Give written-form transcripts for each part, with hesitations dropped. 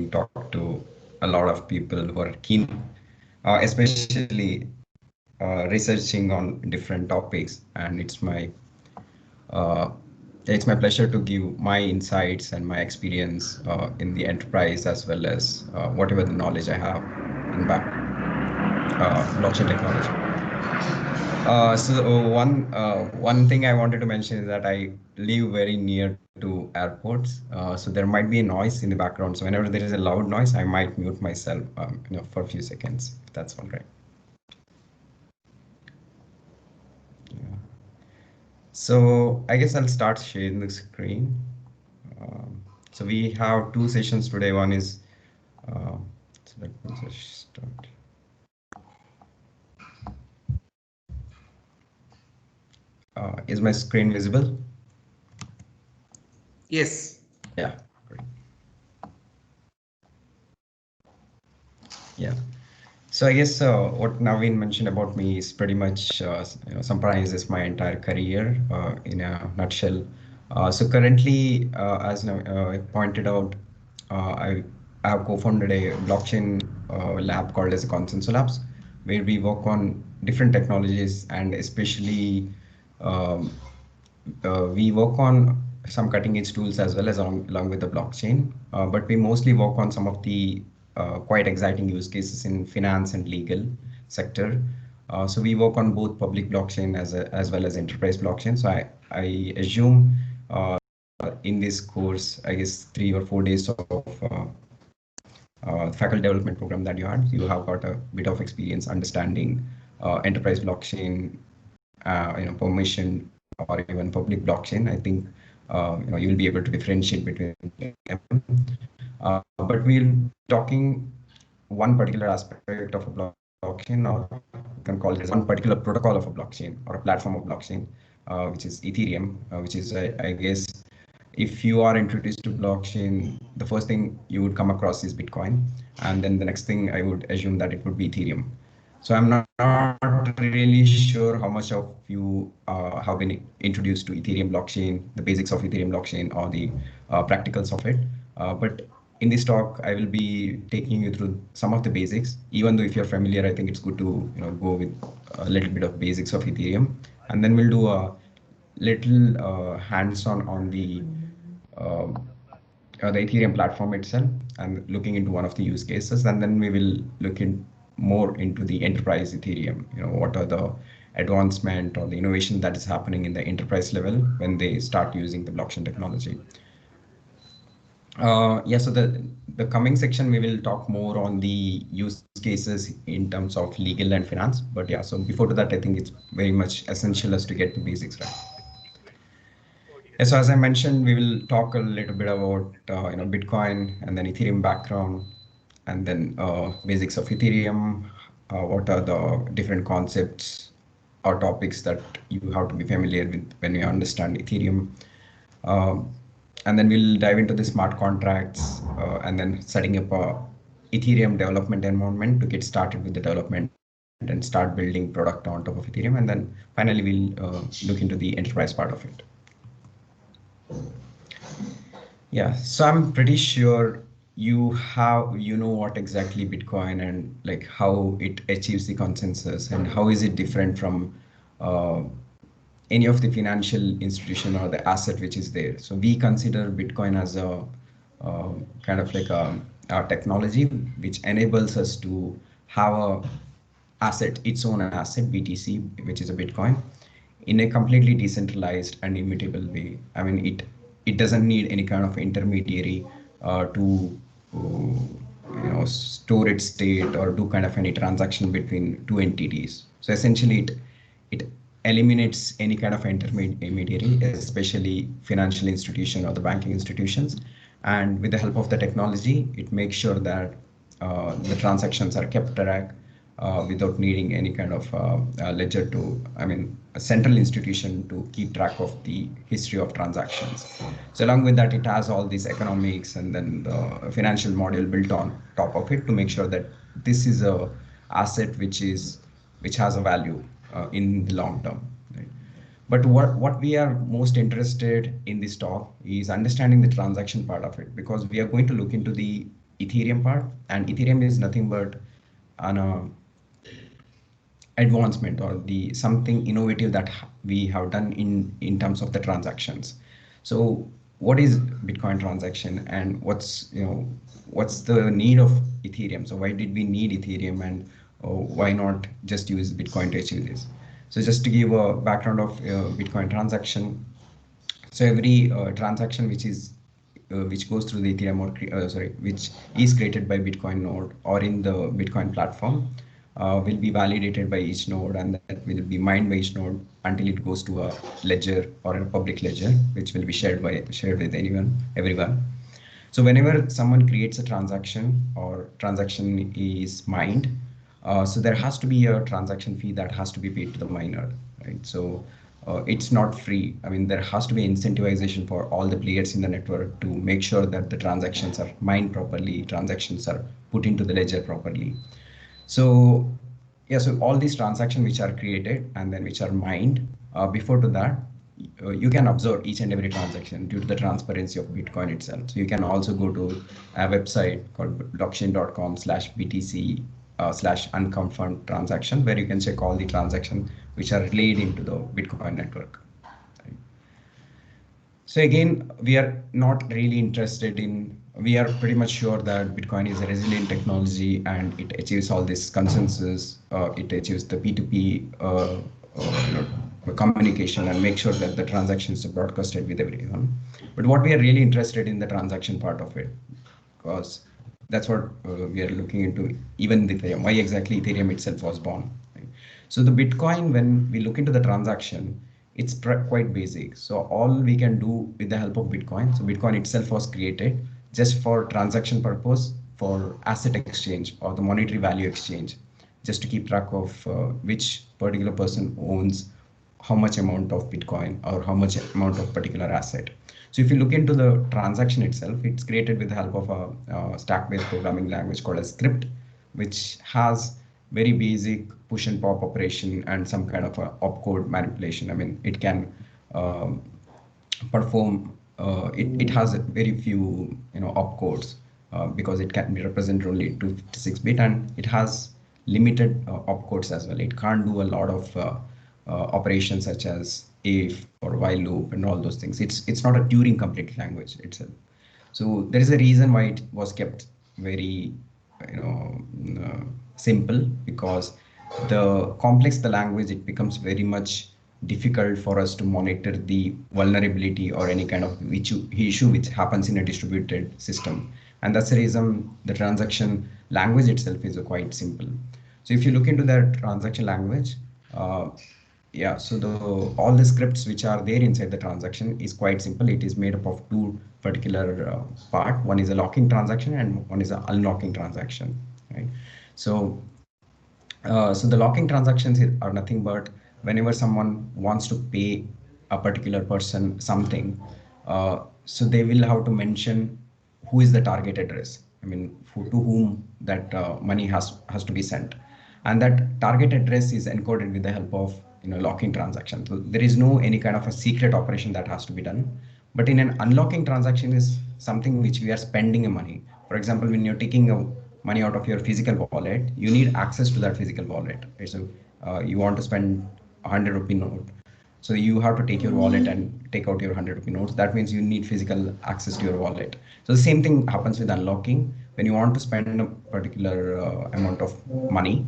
talk to a lot of people who are keen, especially researching on different topics, and uh, it's my pleasure to give my insights and my experience in the enterprise, as well as whatever the knowledge I have in back blockchain technology. One thing I wanted to mention is that I live very near to airports, so there might be a noise in the background. So whenever there is a loud noise, I might mute myself, for a few seconds. If that's all right. Yeah. So I guess I'll start sharing the screen. So we have two sessions today. One is so let me just start. Is my screen visible? Yes. Yeah, great. Yeah. So I guess what Naveen mentioned about me is pretty much summarizes my entire career in a nutshell. So currently, as I pointed out, I have co-founded a blockchain lab called as Consensus Labs, where we work on different technologies, and especially um, we work on some cutting edge tools as well as along with the blockchain, but we mostly work on some of the quite exciting use cases in finance and legal sector. So we work on both public blockchain as well as enterprise blockchain. So I assume in this course, I guess 3 or 4 days of faculty development program that you have got a bit of experience understanding enterprise blockchain, permission, or even public blockchain. I think you will be able to differentiate between them. But we'll be talking one particular aspect of a blockchain, or you can call it as one particular protocol of a blockchain or a platform of blockchain, which is Ethereum, which is, I guess, if you are introduced to blockchain, the first thing you would come across is Bitcoin, and then the next thing I would assume that it would be Ethereum. So I'm not really sure how much of you have been introduced to Ethereum blockchain, the basics of Ethereum blockchain, or the practicals of it. But in this talk, I will be taking you through some of the basics. Even though if you're familiar, I think it's good to go with a little bit of basics of Ethereum, and then we'll do a little hands-on on uh, the Ethereum platform itself and looking into one of the use cases, and then we will look in more into the enterprise Ethereum. What are the advancement or the innovation that is happening in the enterprise level when they start using the blockchain technology. Yeah, so the coming section we will talk more on the use cases in terms of legal and finance. But yeah, so before to that, I think it's very much essential as to get the basics right. Yeah, so as I mentioned, we will talk a little bit about Bitcoin and then Ethereum background, and then basics of Ethereum. What are the different concepts or topics that you have to be familiar with when you understand Ethereum? Um, and then we'll dive into the smart contracts and then setting up a Ethereum development environment to get started with the development and start building product on top of Ethereum. And then finally, we'll look into the enterprise part of it. Yeah, so I'm pretty sure you know what exactly Bitcoin and like how it achieves the consensus and how is it different from uh, any of the financial institution or the asset which is there. So we consider Bitcoin as a kind of like a technology which enables us to have a asset, its own asset, BTC, which is a Bitcoin, in a completely decentralized and immutable way. I mean, it doesn't need any kind of intermediary to store its state or do kind of any transaction between two entities. So essentially, it eliminates any kind of intermediary, especially financial institution or the banking institutions. And with the help of the technology, it makes sure that the transactions are kept track without needing any kind of ledger to, I mean, a central institution to keep track of the history of transactions. So along with that, it has all these economics and then the financial model built on top of it to make sure that this is a asset which has a value in the long term. Right? But what we are most interested in this talk is understanding the transaction part of it, because we are going to look into the Ethereum part, and Ethereum is nothing but an advancement or the something innovative that we have done in terms of the transactions. So what is Bitcoin transaction, and what's the need of Ethereum? So why did we need Ethereum, and why not just use Bitcoin to achieve this? So just to give a background of Bitcoin transaction. So every transaction which goes through the Ethereum, or which is created by Bitcoin node or in the Bitcoin platform, will be validated by each node, and that will be mined by each node until it goes to a ledger or a public ledger, which will be shared with everyone. So whenever someone creates a transaction or transaction is mined, so there has to be a transaction fee that has to be paid to the miner, right? So it's not free. I mean, there has to be incentivization for all the players in the network to make sure that the transactions are mined properly, transactions are put into the ledger properly. So yeah, so all these transactions which are created and then which are mined, before to that, you can observe each and every transaction due to the transparency of Bitcoin itself. So you can also go to a website called blockchain.com/BTC /unconfirmed transaction, where you can check all the transactions which are relayed into the Bitcoin network. Right? So again, we are not really interested in, we are pretty much sure that Bitcoin is a resilient technology and it achieves all this consensus, it achieves the P2P communication and make sure that the transactions are broadcasted with everyone. But what we are really interested in the transaction part of it, because that's what we are looking into, even the Ethereum, why exactly Ethereum itself was born. Right? So the Bitcoin, when we look into the transaction, it's quite basic. So all we can do with the help of Bitcoin, so Bitcoin itself was created just for transaction purpose, for asset exchange or the monetary value exchange, just to keep track of which particular person owns how much amount of Bitcoin or how much amount of particular asset. So if you look into the transaction itself, it's created with the help of a stack-based programming language called a script, which has very basic push and pop operation and some kind of a opcode manipulation. I mean, it can perform, it has a very few opcodes, because it can be represented only 256-bit, and it has limited opcodes as well. It can't do a lot of operations such as if or while loop and all those things. It's not a Turing complete language itself. So there is a reason why it was kept very simple, because the complex the language, it becomes very much difficult for us to monitor the vulnerability or any kind of issue which happens in a distributed system. And that's the reason the transaction language itself is quite simple. So if you look into that transaction language, yeah, so all the scripts which are there inside the transaction is quite simple. It is made up of two particular part. One is a locking transaction and one is an unlocking transaction, right? So so the locking transactions are nothing but whenever someone wants to pay a particular person something, so they will have to mention who is the target address. I mean, to whom that money has to be sent, and that target address is encoded with the help of locking transaction. So there is no any kind of a secret operation that has to be done. But in an unlocking transaction is something which we are spending a money. For example, when you're taking a money out of your physical wallet, you need access to that physical wallet. Right? So you want to spend 100 rupee note. So you have to take your wallet and take out your 100 rupee notes. That means you need physical access to your wallet. So the same thing happens with unlocking. When you want to spend a particular amount of money,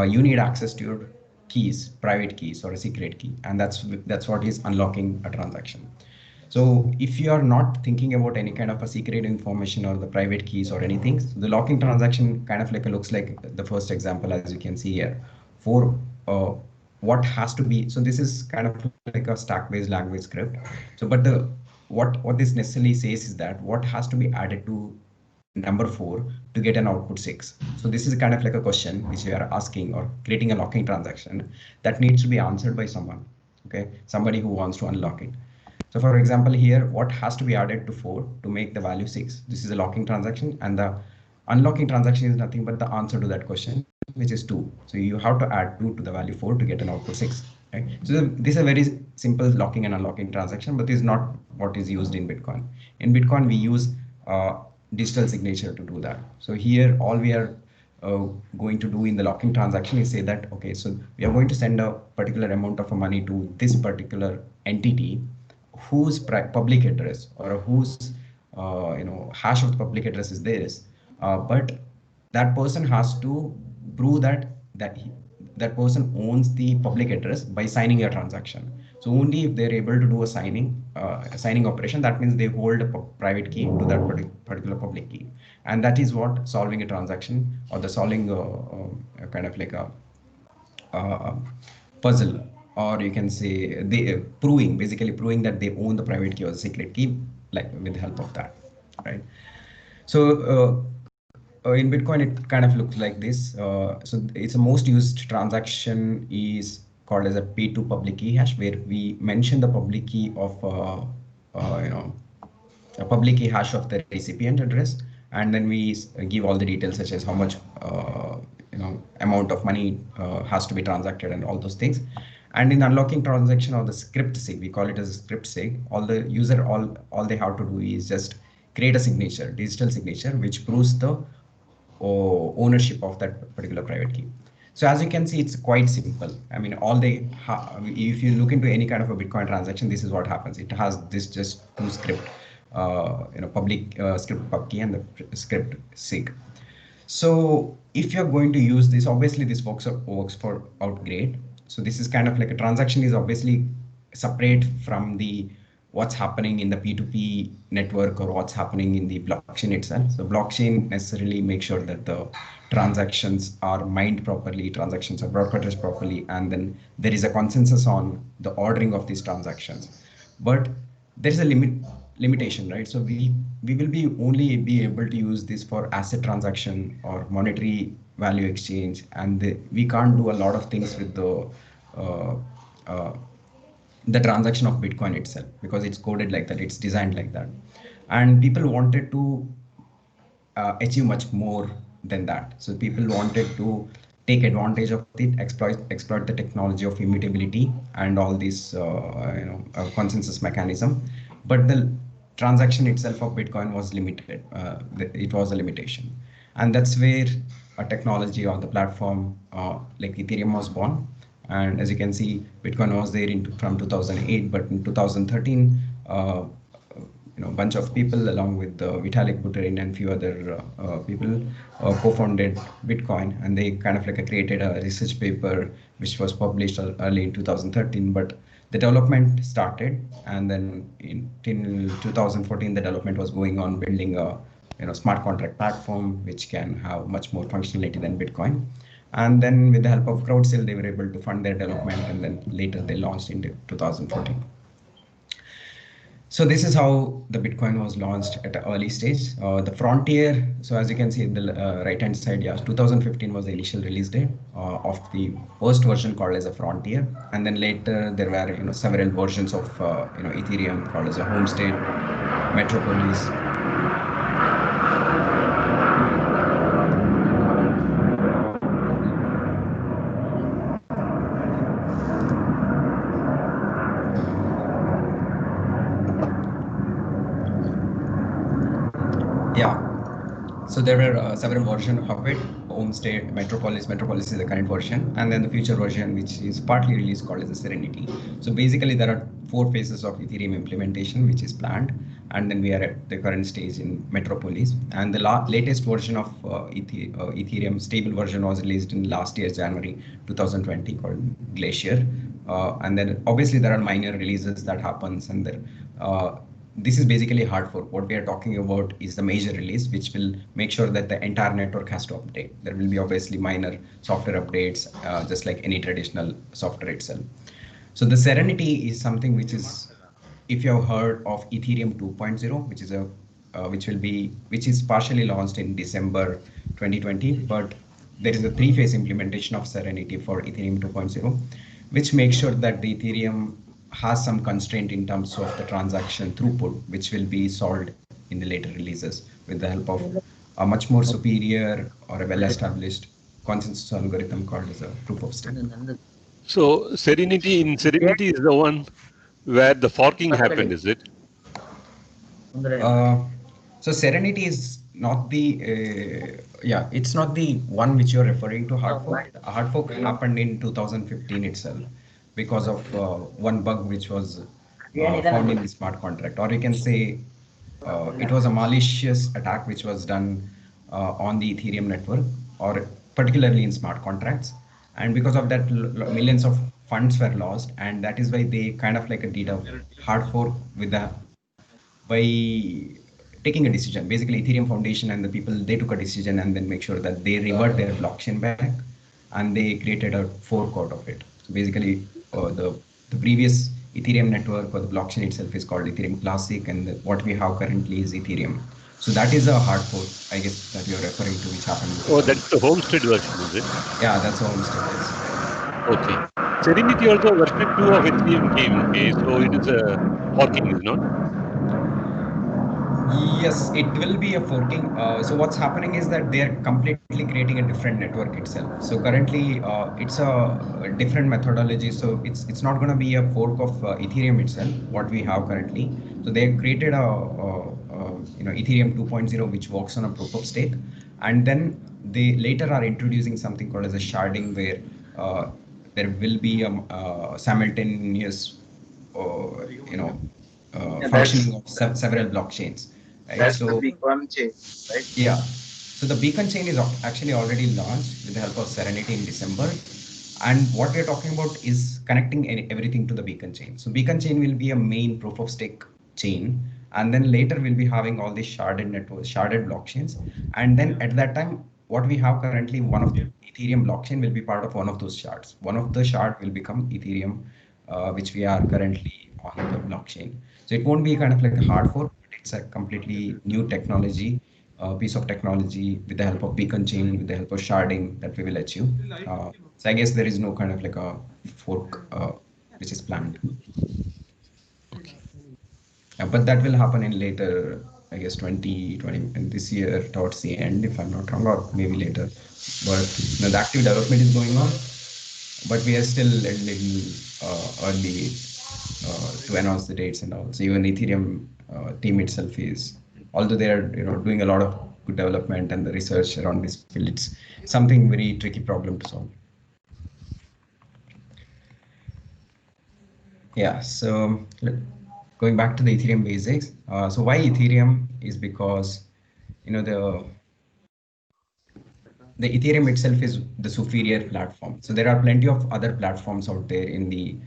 you need access to your keys, private keys or a secret key, and that's what is unlocking a transaction. So if you are not thinking about any kind of a secret information or the private keys or anything, so the locking transaction kind of like looks like the first example, as you can see here. For what has to be, so this is kind of like a stack-based language script. So, but the what this necessarily says is that what has to be added to number 4 to get an output 6. So this is kind of like a question which we are asking or creating a locking transaction that needs to be answered by someone. Okay, somebody who wants to unlock it. So for example, here, what has to be added to 4 to make the value 6? This is a locking transaction, and the unlocking transaction is nothing but the answer to that question, which is 2. So you have to add 2 to the value 4 to get an output 6. Right? So this is a very simple locking and unlocking transaction, but this is not what is used in Bitcoin. In Bitcoin, we use digital signature to do that. So here, all we are going to do in the locking transaction is say that, okay, so we are going to send a particular amount of money to this particular entity whose public address or whose hash of the public address is this, but that person has to prove that person owns the public address by signing a transaction. So only if they're able to do a signing operation, that means they hold a private key to that particular public key, and that is what solving a transaction or the solving kind of like a uh, puzzle, or you can say they basically proving that they own the private key or the secret key, like with the help of that, right? So in Bitcoin, it kind of looks like this. So it's the most used transaction is called as a P2 public key hash, where we mention the public key of a public key hash of the recipient address, and then we give all the details such as how much amount of money has to be transacted and all those things. And in unlocking transaction or the script sig, we call it as a script sig, all the user all they have to do is just create a signature, digital signature, which proves the ownership of that particular private key. So as you can see, it's quite simple. I mean, if you look into any kind of a Bitcoin transaction, this is what happens. It has this just two script, public script pub key and the script sig. So if you're going to use this, obviously this works for out great. So this is kind of like a transaction is obviously separate from the what's happening in the P2P network or what's happening in the blockchain itself. So blockchain necessarily makes sure that the transactions are mined properly, transactions are broadcasted properly, and then there is a consensus on the ordering of these transactions. But there is a limitation, right? So we will be only be able to use this for asset transaction or monetary value exchange, and we can't do a lot of things with uh, uh, the transaction of Bitcoin itself, because it's coded like that, it's designed like that, and people wanted to achieve much more than that. So people wanted to take advantage of it, exploit the technology of immutability and all these consensus mechanism, but the transaction itself of Bitcoin was limited. It was a limitation, and that's where a technology or the platform like Ethereum was born. And as you can see, Bitcoin was there from 2008, but in 2013, bunch of people along with Vitalik Buterin and few other people co-founded Bitcoin, and they kind of like created a research paper which was published early in 2013. But the development started, and then in 2014, the development was going on building a smart contract platform which can have much more functionality than Bitcoin. And then with the help of Crowdsill, they were able to fund their development, and then later they launched in 2014. So this is how the Bitcoin was launched at an early stage. The Frontier, so as you can see in the right-hand side, 2015 was the initial release date of the first version called as a Frontier. And then later there were several versions of Ethereum called as a Homestead, Metropolis. So there were several versions of it: Homestead, Metropolis. Metropolis is the current version, and then the future version, which is partly released, called as the Serenity. So basically, there are 4 phases of Ethereum implementation, which is planned, and then we are at the current stage in Metropolis. And the latest version of Ethereum stable version was released in last year, January 2020, called Glacier. And then obviously there are minor releases that happens, and there. This is basically hard fork. What we are talking about is the major release, which will make sure that the entire network has to update. There will be obviously minor software updates, just like any traditional software itself. So the Serenity is something which is, if you have heard of Ethereum 2.0, which is which is partially launched in December 2020, but there is a 3-phase implementation of Serenity for Ethereum 2.0, which makes sure that the Ethereum has some constraint in terms of the transaction throughput, which will be solved in the later releases with the help of a much more superior or a well-established consensus algorithm called as a proof of stake. So Serenity is the one where the forking happened, is it? So Serenity is not the it's not the one which you're referring to. Hard fork. Hard fork happened in 2015 itself because of one bug which was found in the smart contract, or you can say it was a malicious attack which was done on the Ethereum network, or particularly in smart contracts. And because of that, millions of funds were lost, and that is why they kind of like a did a hard fork with the by taking a decision. Basically, Ethereum Foundation and the people, they took a decision and then make sure that they revert their blockchain back, and they created a fork out of it. So basically, the previous Ethereum network or the blockchain itself is called Ethereum Classic, and what we have currently is Ethereum. So that is a hard fork, I guess, that you're referring to, which happened. Oh, that's the Homestead version, is it? Yeah, that's how Homestead is. Okay. Serenity also version 2 of Ethereum came. Okay, so it is a forking, is not? Yes, it will be a forking. So what's happening is that they are completely creating a different network itself. So currently, it's a different methodology. So it's not going to be a fork of Ethereum itself, what we have currently. So they have created Ethereum 2.0, which works on a proof of stake, and then they later are introducing something called as a sharding, where there will be a simultaneous, functioning of several blockchains. Right? That's the Beacon chain, right? Yeah. So the Beacon chain is actually already launched with the help of Serenity in December. And what we're talking about is connecting everything to the Beacon chain. So Beacon chain will be a main proof of stake chain. And then later we'll be having all these sharded networks, sharded blockchains. And then at that time, what we have currently, one of the Ethereum blockchain will be part of one of those shards. One of the shard will become Ethereum, which we are currently on the blockchain. So it won't be kind of like a hard fork, but it's a completely new technology, piece of technology with the help of Beacon chain, with the help of sharding that we will achieve. So I guess there is no kind of like a fork which is planned. But that will happen in later, I guess 2020, in this year towards the end, if I'm not wrong, or maybe later. But the active development is going on, but we are still a little early to announce the dates and all. So even Ethereum team itself is, although they are doing a lot of good development and the research around this field, it's something very tricky problem to solve. Yeah, so going back to the Ethereum basics. So why Ethereum is because the Ethereum itself is the superior platform. So there are plenty of other platforms out there in the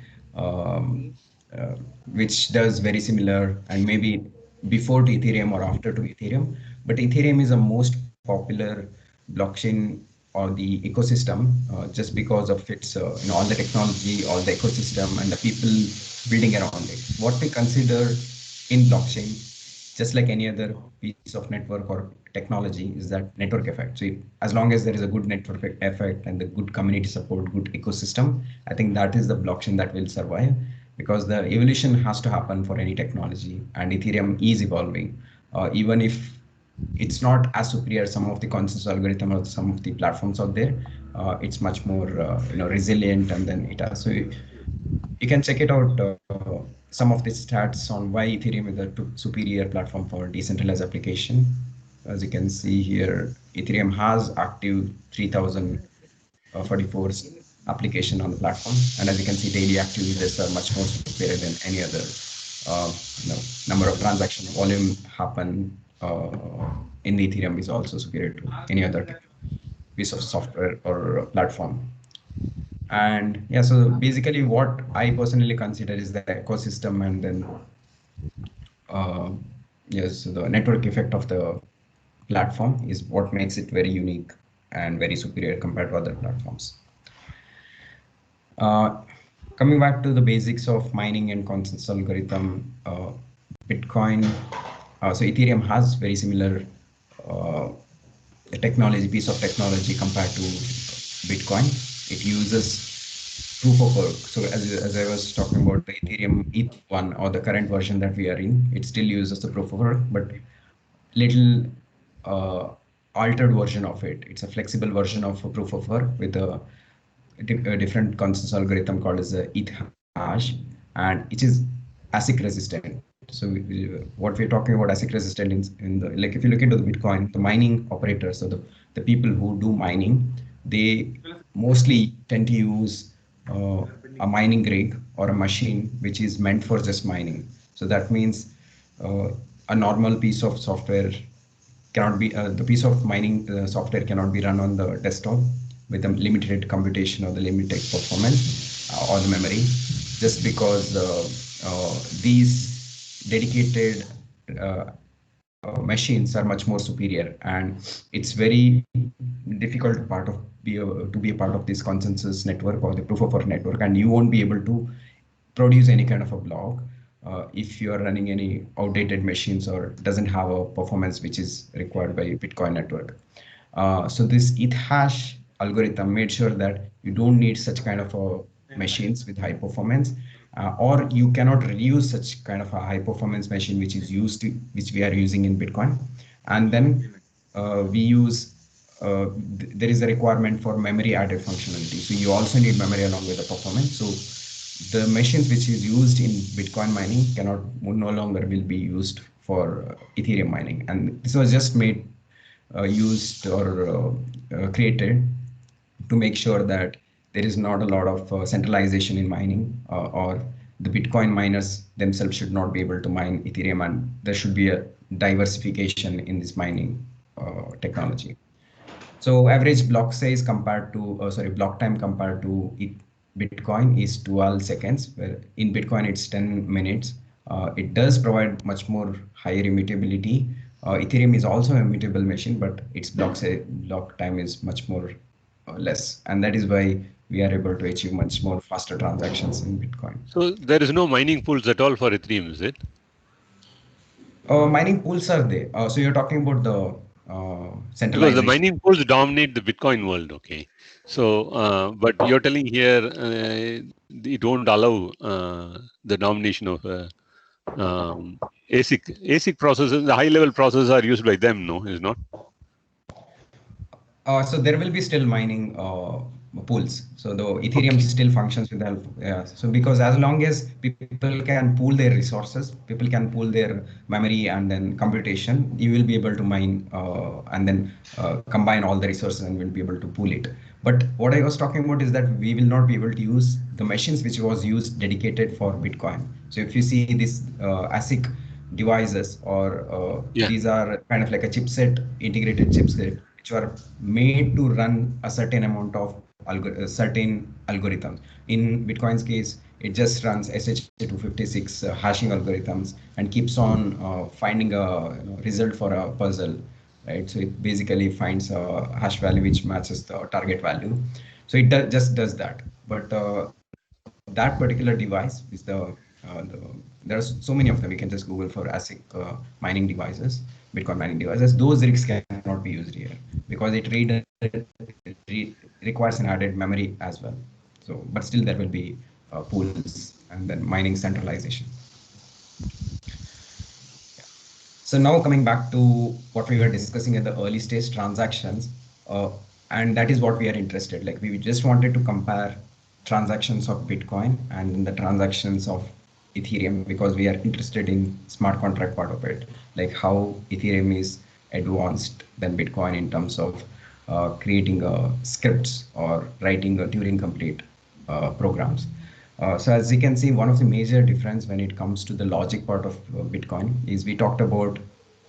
which does very similar, and maybe before to Ethereum or after to Ethereum. But Ethereum is the most popular blockchain or the ecosystem just because of its all the technology, all the ecosystem, and the people building around it. What we consider in blockchain, just like any other piece of network or technology, is that network effect. So as long as there is a good network effect and the good community support, good ecosystem, I think that is the blockchain that will survive, because the evolution has to happen for any technology, and Ethereum is evolving. Even if it's not as superior some of the consensus algorithm or some of the platforms out there, it's much more resilient, and then it has. So you can check it out, some of the stats on why Ethereum is the superior platform for decentralized application. As you can see here, Ethereum has active 3044 application on the platform, and as you can see, daily active users are much more superior than any other number of transaction volume happen in the Ethereum is also superior to any other piece of software or platform. And yeah, so basically what I personally consider is the ecosystem, and then yes, the network effect of the platform is what makes it very unique and very superior compared to other platforms. Coming back to the basics of mining and consensus algorithm, Bitcoin, so Ethereum has very similar piece of technology compared to Bitcoin. It uses proof of work. So as I was talking about the Ethereum ETH1 or the current version that we are in, it still uses the proof of work, but little altered version of it. It's a flexible version of a proof of work with a different consensus algorithm called as the ETH hash, and it is ASIC resistant. So what we're talking about ASIC resistant in the, like if you look into the Bitcoin, the mining operators, so the people who do mining, they mostly tend to use a mining rig or a machine which is meant for just mining. So that means a normal piece of software cannot be the piece of mining software cannot be run on the desktop with the limited computation or the limited performance or the memory, just because these dedicated uh, machines are much more superior, and it's very difficult part of to be a part of this consensus network or the proof of work network, and you won't be able to produce any kind of a block if you are running any outdated machines or doesn't have a performance which is required by Bitcoin network. So this ETH algorithm made sure that you don't need such kind of machines with high performance, or you cannot reuse such kind of a high performance machine which is used to, which we are using in Bitcoin. And then we use there is a requirement for memory added functionality. So you also need memory along with the performance. So the machines which is used in Bitcoin mining cannot no longer will be used for Ethereum mining. And this was just made used or created to make sure that there is not a lot of centralization in mining, or the Bitcoin miners themselves should not be able to mine Ethereum, and there should be a diversification in this mining technology. So average block size compared to, block time compared to Bitcoin is 12 seconds, where in Bitcoin it's 10 minutes. It does provide much more higher immutability. Ethereum is also a immutable machine, but its block time is much more less. And that is why we are able to achieve much more faster transactions in Bitcoin. So there is no mining pools at all for Ethereum, is it? Mining pools are there. So you're talking about the centralization. Because the mining pools dominate the Bitcoin world, okay. So, but you're telling here it won't allow the domination of ASIC processors. The high-level processors are used by them, no, is not? So there will be still mining pools. So the Ethereum still functions with the help. Yeah. So because as long as people can pool their resources, people can pool their memory and then computation, you will be able to mine and then combine all the resources and will be able to pool it. But what I was talking about is that we will not be able to use the machines which was used dedicated for Bitcoin. So if you see this ASIC devices, or these are kind of like a chipset, integrated chipset, which are made to run a certain amount of certain algorithms. In Bitcoin's case, it just runs SHA-256 hashing algorithms and keeps on finding a result for a puzzle, right? So it basically finds a hash value which matches the target value. So it just does that. But that particular device is there are so many of them. You can just Google for ASIC mining devices, Bitcoin mining devices. Those rigs cannot be used here because it requires an added memory as well. So, but still there will be pools and then mining centralization. So now coming back to what we were discussing at the early stage transactions, and that is what we are interested. Like we just wanted to compare transactions of Bitcoin and the transactions of Ethereum because we are interested in smart contract part of it, like how Ethereum is advanced than Bitcoin in terms of creating scripts or writing a Turing complete programs. So as you can see, one of the major difference when it comes to the logic part of Bitcoin is we talked about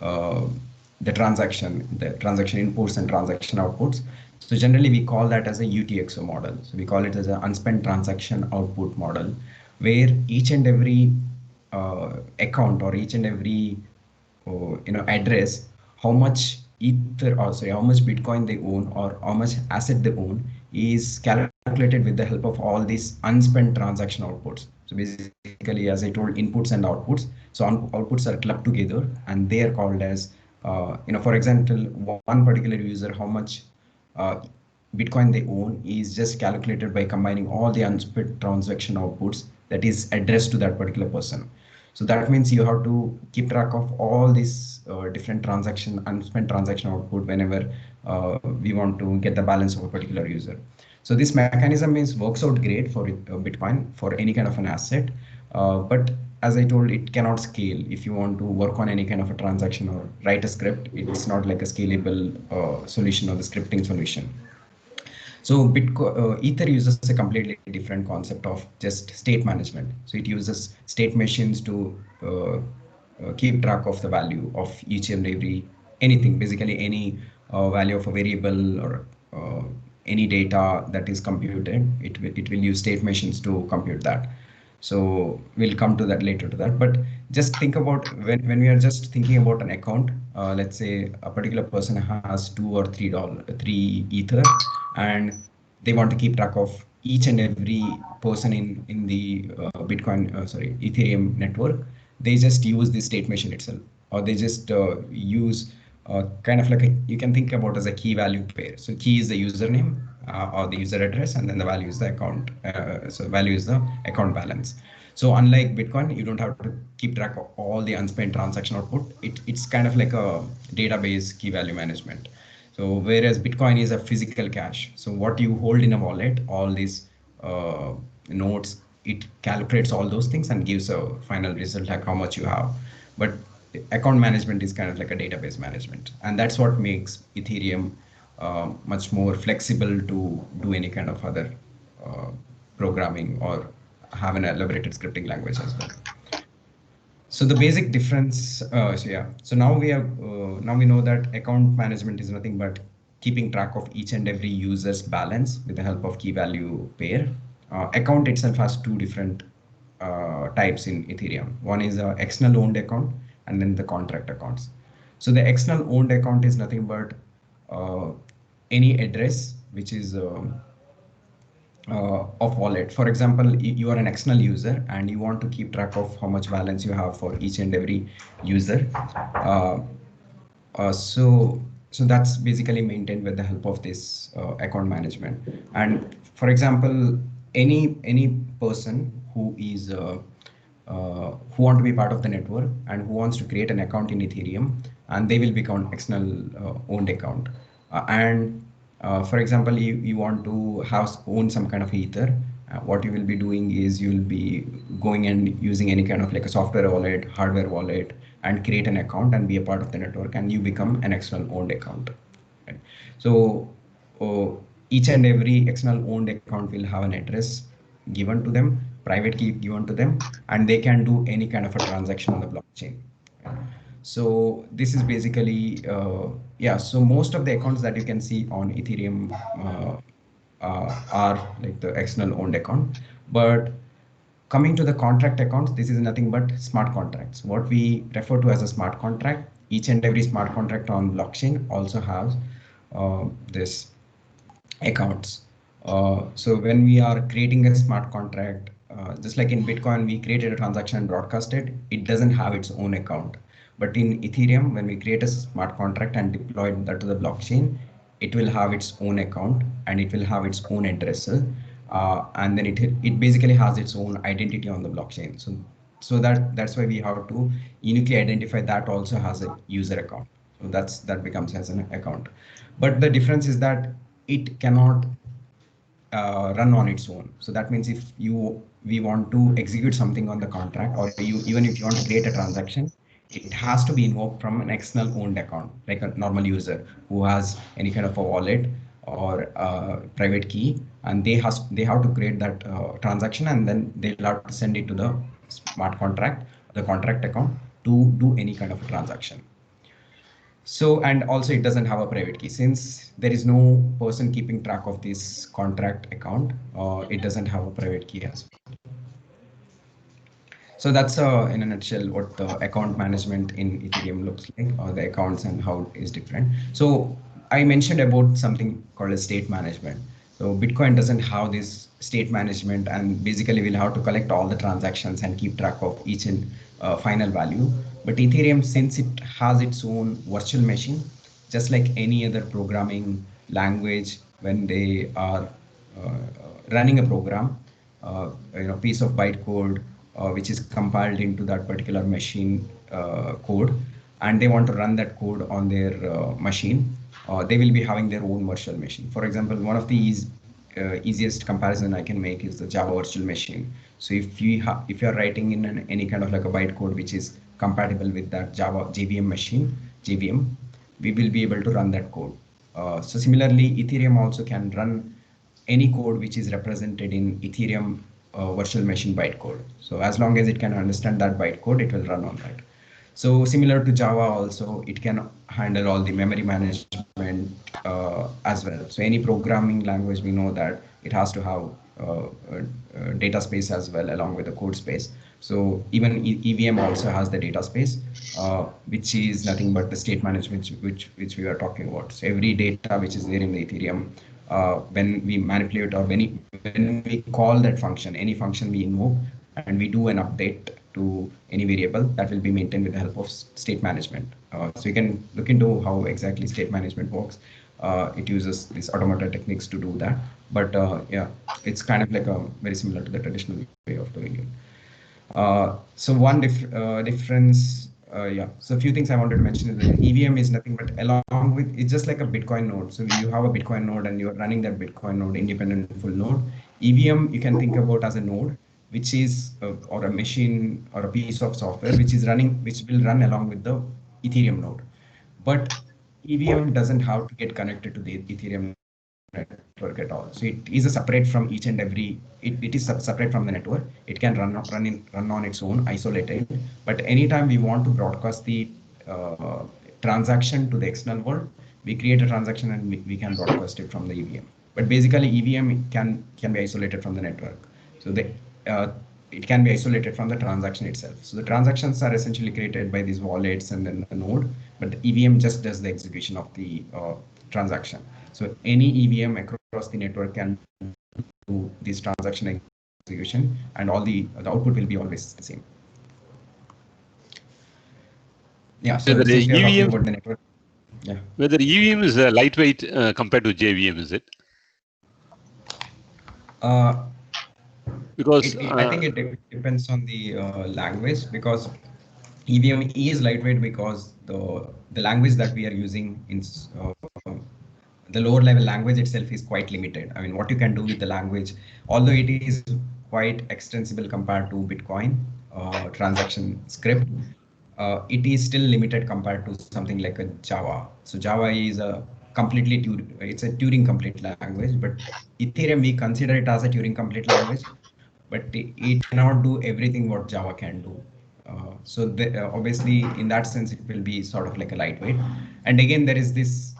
the transaction inputs and transaction outputs. So generally we call that as a UTXO model. So we call it as an unspent transaction output model, where each and every account or each and every address, how much ether, or sorry, how much Bitcoin they own or how much asset they own is calculated with the help of all these unspent transaction outputs. So basically, as I told, inputs and outputs. So outputs are clubbed together and they are called as, for example, one particular user, how much Bitcoin they own is just calculated by combining all the unspent transaction outputs that is addressed to that particular person. So that means you have to keep track of all these different unspent transaction output whenever we want to get the balance of a particular user. So this mechanism works out great for Bitcoin for any kind of an asset, but as I told, it cannot scale. If you want to work on any kind of a transaction or write a script, it's not like a scalable solution or the scripting solution. So Ether uses a completely different concept of just state management. So it uses state machines to keep track of the value of each and every anything, basically any value of a variable or any data that is computed. It will use state machines to compute that. So we'll come to that later to that. But just think about when we are just thinking about an account, let's say a particular person has $2 or $3 Ether, and they want to keep track of each and every person in the Ethereum network. They just use the state machine itself, or they just use kind of like you can think about as a key value pair. So key is the username or the user address, and then the value is the account. So value is the account balance. So unlike Bitcoin, you don't have to keep track of all the unspent transaction output. It's kind of like a database key value management. So whereas Bitcoin is a physical cash. So what you hold in a wallet, all these nodes, it calculates all those things and gives a final result like how much you have. But account management is kind of like a database management, and that's what makes Ethereum much more flexible to do any kind of other programming or have an elaborated scripting language as well. So the basic difference, so now we know that account management is nothing but keeping track of each and every user's balance with the help of key value pair. Account itself has two different types in Ethereum. One is a external owned account, and then the contract accounts. So the external owned account is nothing but any address which is of wallet. For example, you are an external user and you want to keep track of how much balance you have for each and every user. So that's basically maintained with the help of this account management. And for example, any person who is who want to be part of the network and who wants to create an account in Ethereum, and they will become external owned account. For example, you want to own some kind of Ether. What you will be doing is you will be going and using any kind of like a software wallet, hardware wallet, and create an account and be a part of the network, and you become an external owned account. Right? So each and every external owned account will have an address given to them, private key given to them, and they can do any kind of a transaction on the blockchain. Right? So this is basically, so most of the accounts that you can see on Ethereum are like the external owned account. But coming to the contract accounts, this is nothing but smart contracts. What we refer to as a smart contract, each and every smart contract on blockchain also has this accounts. So when we are creating a smart contract, just like in Bitcoin, we created a transaction and broadcasted, it doesn't have its own account. But in Ethereum, when we create a smart contract and deploy that to the blockchain, it will have its own account and it will have its own address. And then it basically has its own identity on the blockchain. So that's why we have to uniquely identify that also has a user account. So that becomes as an account. But the difference is that it cannot run on its own. So that means if we want to execute something on the contract, or even if you want to create a transaction, it has to be invoked from an external owned account, like a normal user who has any kind of a wallet or private key, and they have to create that transaction, and then they'll have to send it to the smart contract, the contract account, to do any kind of a transaction. So, and also it doesn't have a private key. Since there is no person keeping track of this contract account, it doesn't have a private key as well. So that's in a nutshell what the account management in Ethereum looks like, or the accounts and how it is different. So I mentioned about something called a state management. So Bitcoin doesn't have this state management, and basically we'll have to collect all the transactions and keep track of each and final value. But Ethereum, since it has its own virtual machine, just like any other programming language, when they are running a program, piece of bytecode, which is compiled into that particular machine code, and they want to run that code on their machine, they will be having their own virtual machine. For example, one of the easiest comparison I can make is the Java virtual machine. So if if you are writing in any kind of like a bytecode which is compatible with that Java JVM machine, JVM, we will be able to run that code. So similarly, Ethereum also can run any code which is represented in Ethereum virtual machine bytecode. So as long as it can understand that bytecode, it will run on that. So similar to Java also, it can handle all the memory management as well. So any programming language, we know that it has to have data space as well along with the code space. So even EVM also has the data space, which is nothing but the state management which we are talking about. So every data which is there in the Ethereum, when we manipulate or when we call that function, any function we invoke, and we do an update to any variable, that will be maintained with the help of state management. So you can look into how exactly state management works. It uses these automated techniques to do that. But yeah, it's kind of like very similar to the traditional way of doing it. So one difference, yeah. So a few things I wanted to mention is that EVM is nothing but along with, it's just like a Bitcoin node. So you have a Bitcoin node and you're running that Bitcoin node independent full node. EVM you can think about as a node, which is or a machine or a piece of software which will run along with the Ethereum node. But EVM doesn't have to get connected to the Ethereum network at all. So it is a separate from each and every. It is separate from the network. It can run on its own, isolated. But anytime we want to broadcast the transaction to the external world, we create a transaction and we can broadcast it from the EVM. But basically, EVM can be isolated from the network. So it can be isolated from the transaction itself. So the transactions are essentially created by these wallets and then the node, but the EVM just does the execution of the transaction. So any EVM across the network can do this transaction execution, and all the output will be always the same. Yeah. So whether since we are talking EVM, about the network, yeah. Whether EVM is lightweight compared to JVM, is it? Because I think it depends on the language, because EVM is lightweight because the language that we are using in the lower level language itself is quite limited. I mean, what you can do with the language, although it is quite extensible compared to Bitcoin transaction script, it is still limited compared to something like a Java. So Java is it's a Turing complete language, but Ethereum, we consider it as a Turing complete language, but it cannot do everything what Java can do. So obviously, in that sense, it will be sort of like a lightweight. And again, there is this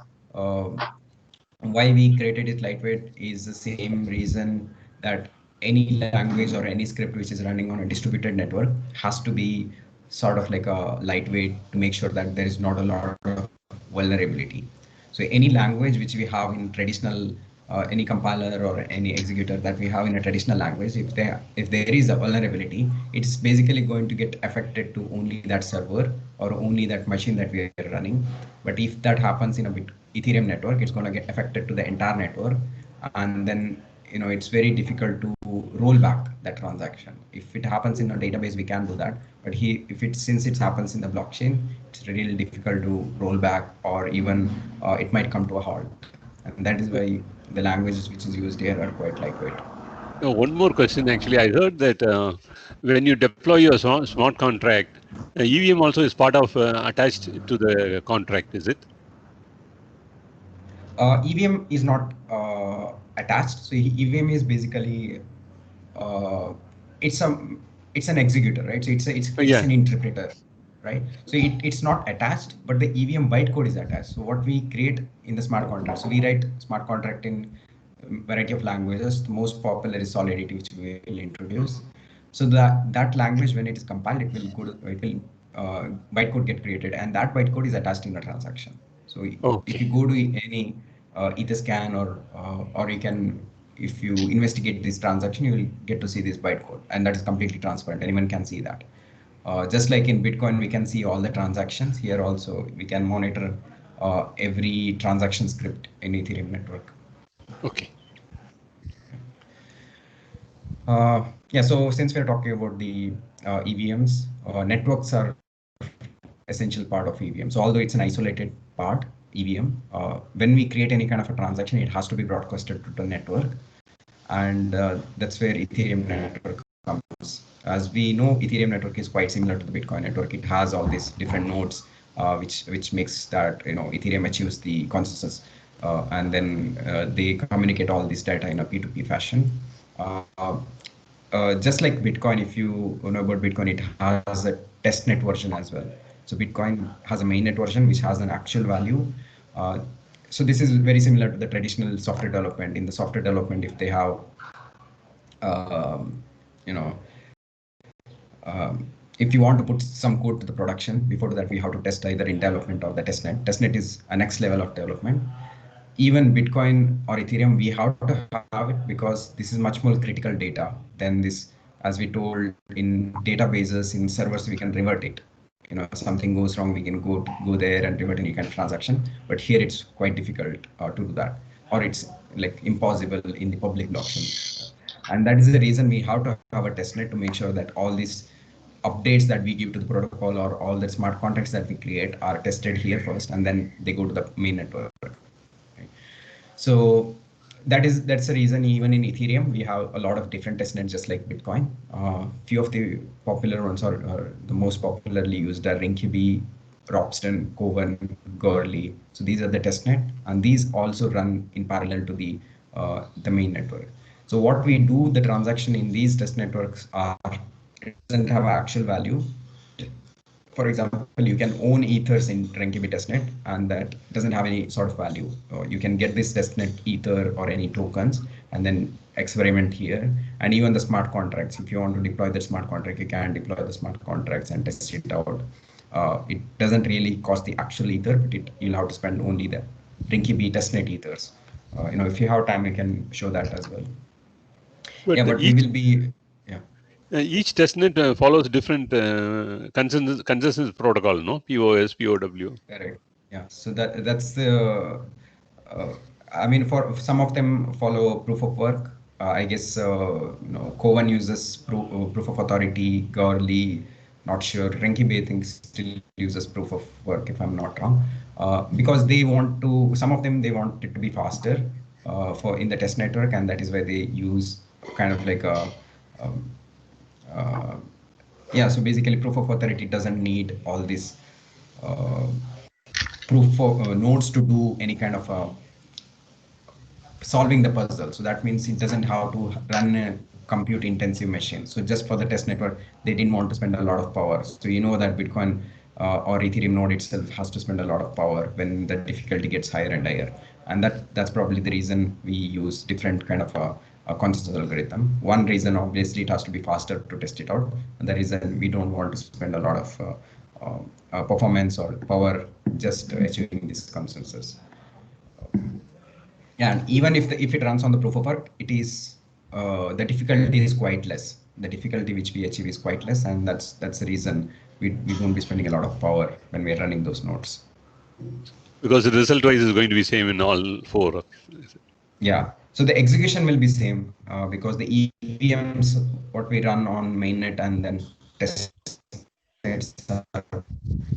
why we created it lightweight is the same reason that any language or any script which is running on a distributed network has to be sort of like a lightweight to make sure that there is not a lot of vulnerability. So any language which we have in traditional any compiler or any executor that we have in a traditional language, if there is a vulnerability, it's basically going to get affected to only that server or only that machine that we are running. But if that happens in a Ethereum network, it's going to get affected to the entire network, and then it's very difficult to roll back that transaction. If it happens in a database, we can do that, but since it happens in the blockchain, it's really difficult to roll back, or even it might come to a halt. And that is why the languages which is used here are quite lightweight. One more question, actually. I heard that when you deploy your smart contract, EVM also is part of attached to the contract, is it? EVM is not attached. So EVM is basically it's an executor, right? So it's an interpreter, right? So it's not attached, but the EVM bytecode is attached. So what we create in the smart contract, so we write smart contract in a variety of languages. The most popular is Solidity, which we will introduce. So that language, when it is compiled, it will bytecode get created, and that bytecode is attached in the transaction. So if you go to any Etherscan or you can, if you investigate this transaction, you will get to see this bytecode, and that is completely transparent. Anyone can see that. Just like in Bitcoin, we can see all the transactions. Here also, we can monitor every transaction script in Ethereum network. Okay. Yeah, so since we're talking about the EVMs, networks are essential part of EVM. So although it's an isolated part, EVM, when we create any kind of a transaction, it has to be broadcasted to the network. and that's where Ethereum network comes. As we know, Ethereum network is quite similar to the Bitcoin network. It has all these different nodes, which makes that Ethereum achieves the consensus, and then they communicate all this data in a P2P fashion. Just like Bitcoin, if you know about Bitcoin, it has a testnet version as well. So Bitcoin has a mainnet version which has an actual value. So this is very similar to the traditional software development. In the software development, if they have, you know, if you want to put some code to the production, before that we have to test either in development or the testnet. Testnet is a next level of development. Even Bitcoin or Ethereum, we have to have it because this is much more critical data than this. As we told, in databases, in servers, we can revert it. Something goes wrong, we can go there and revert any kind of transaction. But here it's quite difficult to do that, or it's like impossible in the public blockchain. And that is the reason we have to have a testnet to make sure that all these updates that we give to the protocol or all the smart contracts that we create are tested here first, and then they go to the main network. So that's the reason even in Ethereum we have a lot of different testnets, just like Bitcoin. Few of the popular ones are the most popularly used are Rinkibi, Ropsten, Kovan, Goerli. So these are the testnet, and these also run in parallel to the main network. So what we do, the transaction in these test networks it doesn't have actual value. For example, you can own ethers in Rinkibi testnet, and that doesn't have any sort of value. You can get this testnet ether or any tokens and then experiment here. And even the smart contracts, if you want to deploy the smart contract, you can deploy the smart contracts and test it out. It doesn't really cost the actual ether, but you'll have to spend only the Rinkibi testnet ethers. If you have time, you can show that as well. But we will be. Each testnet follows different consensus protocol, no? POS, POW. Correct. Yeah. So that's the. I mean, for some of them follow proof of work. I guess Kovan uses proof of authority. Goerli, not sure. Rinkibi, I think, still uses proof of work, if I'm not wrong, because they want to. Some of them they want it to be faster for in the test network, and that is why they use kind of like a. So basically proof of authority doesn't need all this proof of nodes to do any kind of solving the puzzle. So that means it doesn't have to run a compute intensive machine. So just for the test network, they didn't want to spend a lot of power. So that Bitcoin or Ethereum node itself has to spend a lot of power when the difficulty gets higher and higher. And that's probably the reason we use different kind of a consensus algorithm. One reason, obviously, it has to be faster to test it out. And the reason we don't want to spend a lot of performance or power just achieving this consensus. And even if it runs on the proof of work, it is the difficulty is quite less. The difficulty which we achieve is quite less, and that's the reason we won't be spending a lot of power when we're running those nodes. Because the result wise is going to be same in all four. Yeah. So the execution will be same because the EVMs what we run on mainnet and then test.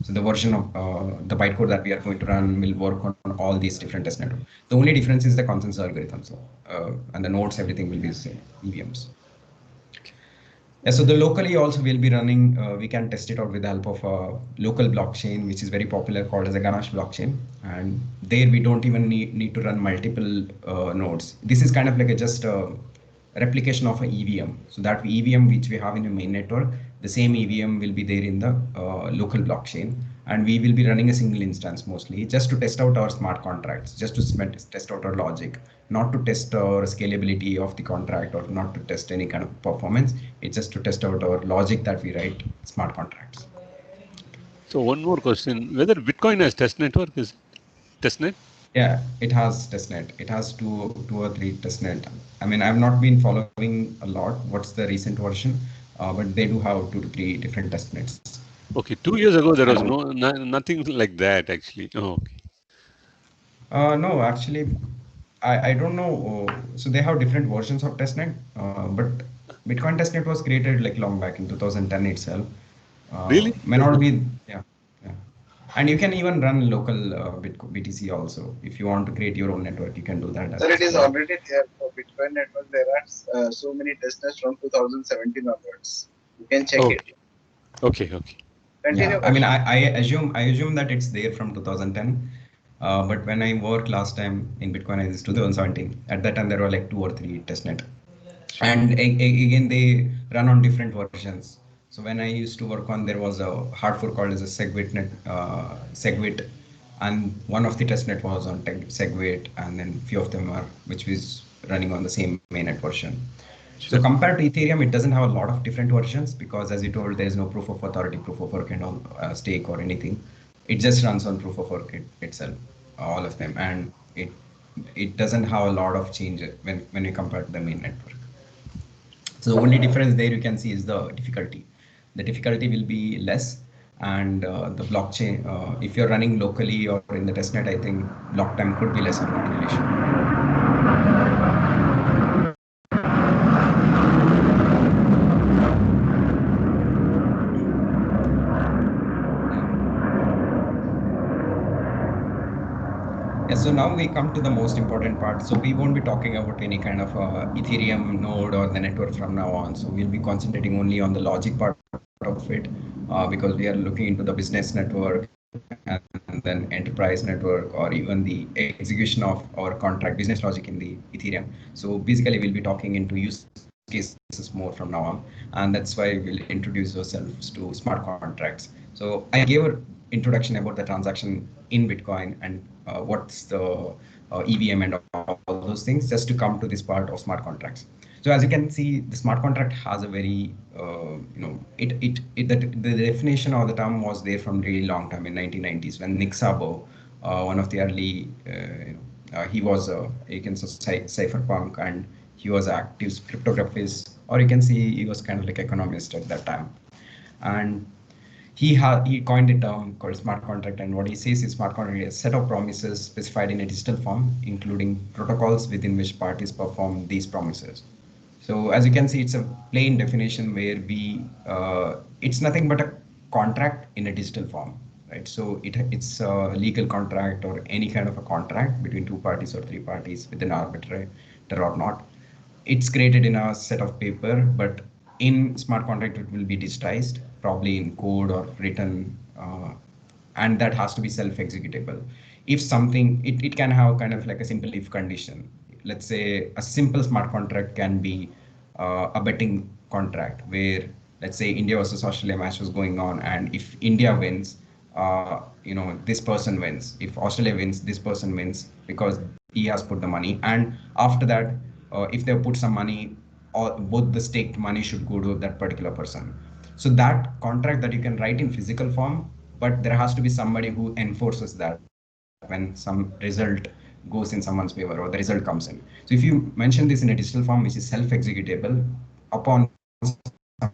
So the version of the bytecode that we are going to run will work on all these different test networks. The only difference is the consensus algorithms, and the nodes, everything will be the same, EVMs. Yeah, so the locally also will be running, we can test it out with the help of a local blockchain, which is very popular, called as a Ganache blockchain. And there we don't even need to run multiple nodes. This is kind of like just a replication of an EVM. So that EVM which we have in the main network, the same EVM will be there in the local blockchain, and we will be running a single instance mostly just to test out our smart contracts, just to test out our logic, not to test our scalability of the contract or not to test any kind of performance. It's just to test out our logic that we write smart contracts. So one more question, whether Bitcoin has test network, is testnet? Yeah, it has testnet. It has two or three testnet. I mean, I've not been following a lot what's the recent version, but they do have 2 to 3 different testnets. Okay, 2 years ago there was nothing like that actually. Oh, okay. No, actually, I don't know. So they have different versions of testnet, but Bitcoin testnet was created like long back in 2010 itself. Really? May not be. Yeah. And you can even run local BTC also. If you want to create your own network, you can do that. Sir, it is already there for Bitcoin network. There are so many testnets from 2017 onwards. You can check it. Okay. Continue. Yeah, I mean, I assume that it's there from 2010. But when I worked last time in Bitcoin, it is 2017. At that time, there were like 2 or 3 testnet, and again they run on different versions. So when I used to work on, there was a hard fork called as a Segwit, and one of the testnet was on Segwit, and then few of them are which was running on the same mainnet version. So compared to Ethereum, it doesn't have a lot of different versions because, as you told, there is no proof of authority, proof of work, and all stake or anything. It just runs on proof of work itself, all of them, and it doesn't have a lot of change when you compare to the main network. So the only difference there you can see is the difficulty. The difficulty will be less, and the blockchain, if you're running locally or in the testnet, I think block time could be lesser, not really sure. Yeah, so now we come to the most important part. So we won't be talking about any kind of Ethereum node or the network from now on. So we'll be concentrating only on the logic part of it because we are looking into the business network and then enterprise network or even the execution of our contract business logic in the Ethereum. So basically we'll be talking into use cases more from now on. And that's why we'll introduce ourselves to smart contracts. So I gave an introduction about the transaction in Bitcoin and what's the EVM and all those things, just to come to this part of smart contracts. So as you can see, the smart contract has a very, the definition of the term was there from really long time in 1990s when Nick Szabo, one of the early, he was you can say cypherpunk, and he was an active cryptographist, or you can see he was kind of like economist at that time. And he coined a term called smart contract, and what he says is smart contract is a set of promises specified in a digital form, including protocols within which parties perform these promises. So as you can see, it's a plain definition where it's nothing but a contract in a digital form, right? So it's a legal contract or any kind of a contract between 2 parties or 3 parties with an arbitrator or not. It's created in a set of paper, but in smart contract, it will be digitized, probably in code or written, and that has to be self-executable. If something, it can have kind of like a simple if condition. Let's say a simple smart contract can be a betting contract where, let's say, India versus Australia match was going on, and if India wins, this person wins. If Australia wins, this person wins because he has put the money. And after that, if they put some money, both the staked money should go to that particular person. So that contract that you can write in physical form, but there has to be somebody who enforces that when some result goes in someone's favor or the result comes in. So if you mention this in a digital form, which is self-executable upon some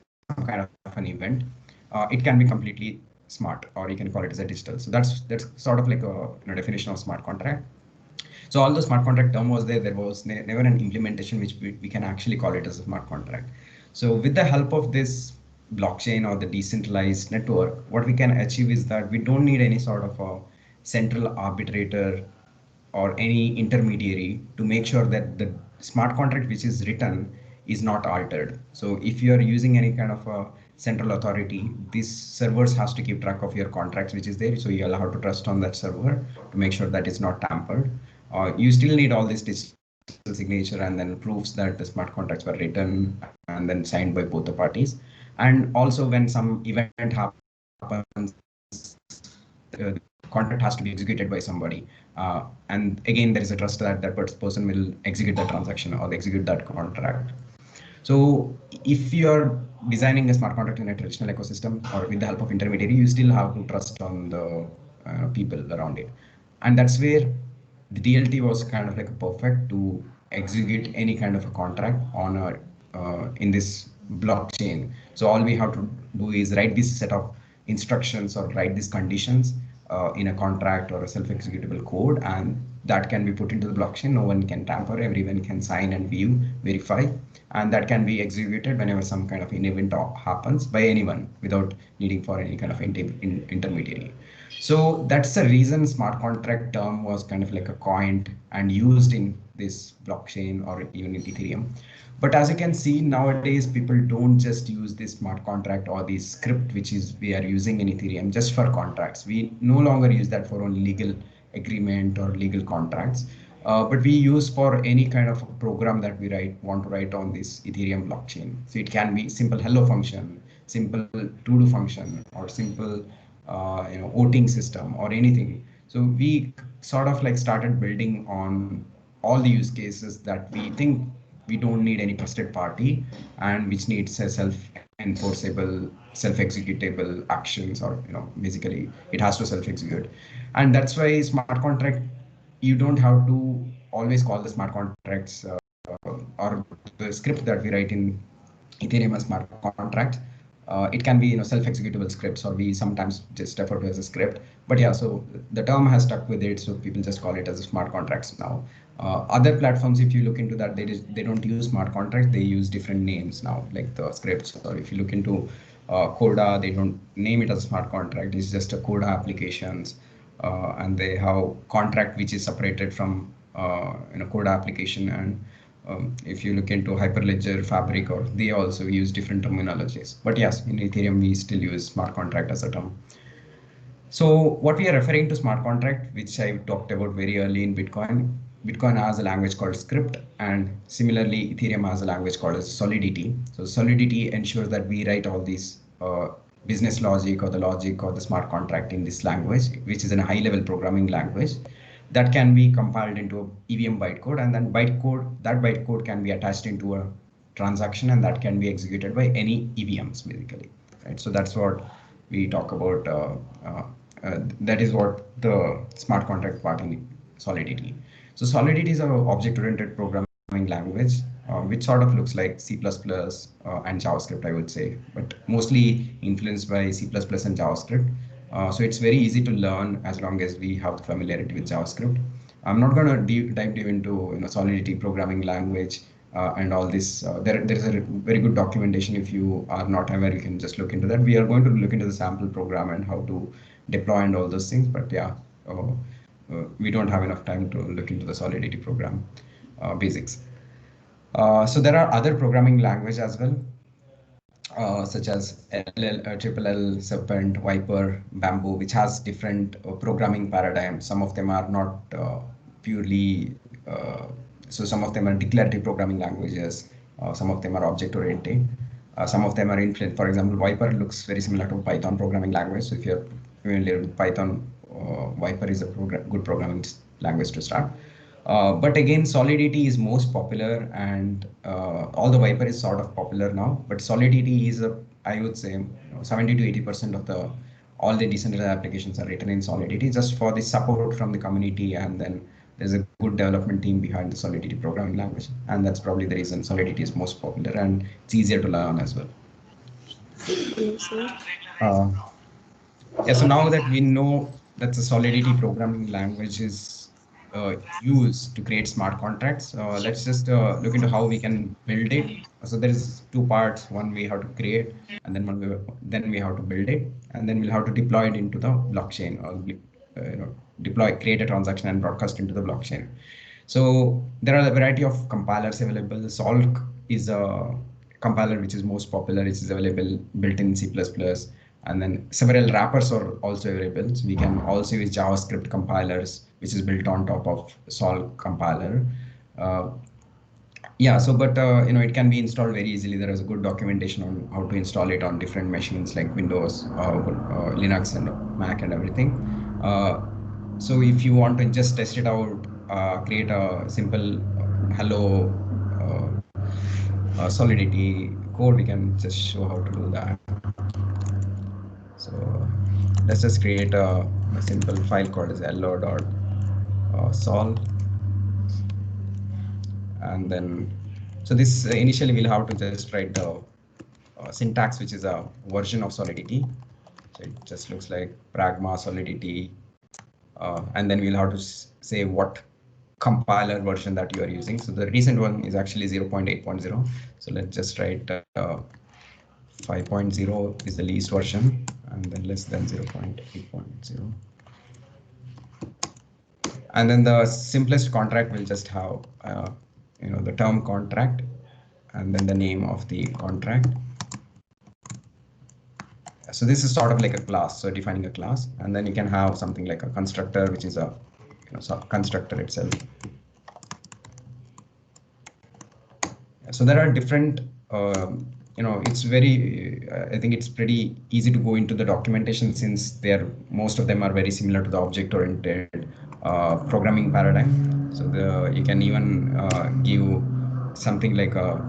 kind of an event, it can be completely smart, or you can call it as a digital. So that's sort of like a definition of smart contract. So although smart contract term was there, there was never an implementation which we can actually call it as a smart contract. So with the help of this blockchain or the decentralized network, what we can achieve is that we don't need any sort of a central arbitrator or any intermediary to make sure that the smart contract which is written is not altered. So if you are using any kind of a central authority, these servers has to keep track of your contracts which is there. So you'll have to trust on that server to make sure that it's not tampered. You still need all this digital signature and then proofs that the smart contracts were written and then signed by both the parties. And also when some event happens, the contract has to be executed by somebody. And again, there is a trust that that person will execute that transaction or execute that contract. So if you're designing a smart contract in a traditional ecosystem or with the help of intermediary, you still have to trust on the people around it. And that's where the DLT was kind of like perfect to execute any kind of a contract on in this blockchain. So all we have to do is write this set of instructions or write these conditions in a contract or a self-executable code, and that can be put into the blockchain. No one can tamper, everyone can sign and view, verify, and that can be executed whenever some kind of an event happens by anyone without needing for any kind of intermediary. So that's the reason smart contract term was kind of like a coined and used in this blockchain or even in Ethereum. But as you can see nowadays, people don't just use this smart contract or the script which is we are using in Ethereum just for contracts. We no longer use that for only legal agreement or legal contracts. But we use for any kind of a program that we want to write on this Ethereum blockchain. So it can be simple hello function, simple to-do function, or simple voting system or anything. So we sort of like started building on all the use cases that we think we don't need any trusted party and which needs a self-enforceable, self-executable actions, or basically it has to self-execute. And that's why smart contract, you don't have to always call the smart contracts or the script that we write in Ethereum as smart contract. It can be self-executable scripts, or we sometimes just refer to as a script. But yeah, so the term has stuck with it, so people just call it as a smart contracts now. Other platforms, if you look into that, they don't use smart contracts, they use different names now, like the scripts. Or if you look into Coda, they don't name it as a smart contract, it's just a Coda applications. And they have contract which is separated from Coda application. And if you look into Hyperledger, Fabric, or they also use different terminologies. But yes, in Ethereum, we still use smart contract as a term. So what we are referring to smart contract, which I talked about very early in Bitcoin, Bitcoin has a language called Script, and similarly, Ethereum has a language called Solidity. So Solidity ensures that we write all these business logic or the smart contract in this language, which is a high-level programming language that can be compiled into a EVM bytecode, and then that bytecode can be attached into a transaction, and that can be executed by any EVMs basically, right? So that's what we talk about. That is what the smart contract part in Solidity. So Solidity is an object-oriented programming language, which sort of looks like C++ and JavaScript, I would say, but mostly influenced by C++ and JavaScript. So it's very easy to learn as long as we have the familiarity with JavaScript. I'm not going to dive deep into Solidity programming language and all this. There is a very good documentation. If you are not aware, you can just look into that. We are going to look into the sample program and how to deploy and all those things. But yeah, we don't have enough time to look into the Solidity program basics. So there are other programming languages as well, such as Triple L, Serpent, Viper, Bamboo, which has different programming paradigms. Some of them are not purely, so some of them are declarative programming languages. Some of them are object-oriented. Some of them are influenced. For example, Viper looks very similar to Python programming language. So if you're familiar with Python, Viper is a good programming language to start. But again, Solidity is most popular, and all the Viper is sort of popular now. But Solidity is I would say 70 to 80% of all the decentralized applications are written in Solidity, just for the support from the community, and then there's a good development team behind the Solidity programming language, and that's probably the reason Solidity is most popular, and it's easier to learn as well. Yeah, so now that we know that the Solidity programming language is used to create smart contracts, let's just look into how we can build it. So there is two parts. One, we have to create, and then we have to build it, and then we'll have to deploy it into the blockchain, or create a transaction and broadcast into the blockchain. So there are a variety of compilers available. Solk is a compiler which is most popular. It is available built in C++. And then several wrappers are also available. So we can also use JavaScript compilers, which is built on top of Solk compiler. Yeah, so but it can be installed very easily. There is a good documentation on how to install it on different machines like Windows, Linux, and Mac, and everything. So if you want to just test it out, create a simple hello Solidity code, we can just show how to do that. So let's just create a simple file called as hello.sol, and then so this initially we'll have to just write the syntax, which is a version of Solidity. So it just looks like Pragma Solidity, and then we'll have to say what compiler version that you are using. So the recent one is actually 0.8.0. So let's just write 5.0 is the least version, and then less than 0.8.0. And then the simplest contract will just have the term contract and then the name of the contract. So this is sort of like a class, so defining a class, and then you can have something like a constructor, which is a constructor itself. So there are different, it's very, I think it's pretty easy to go into the documentation since most of them are very similar to the object-oriented programming paradigm. So you can even give something like a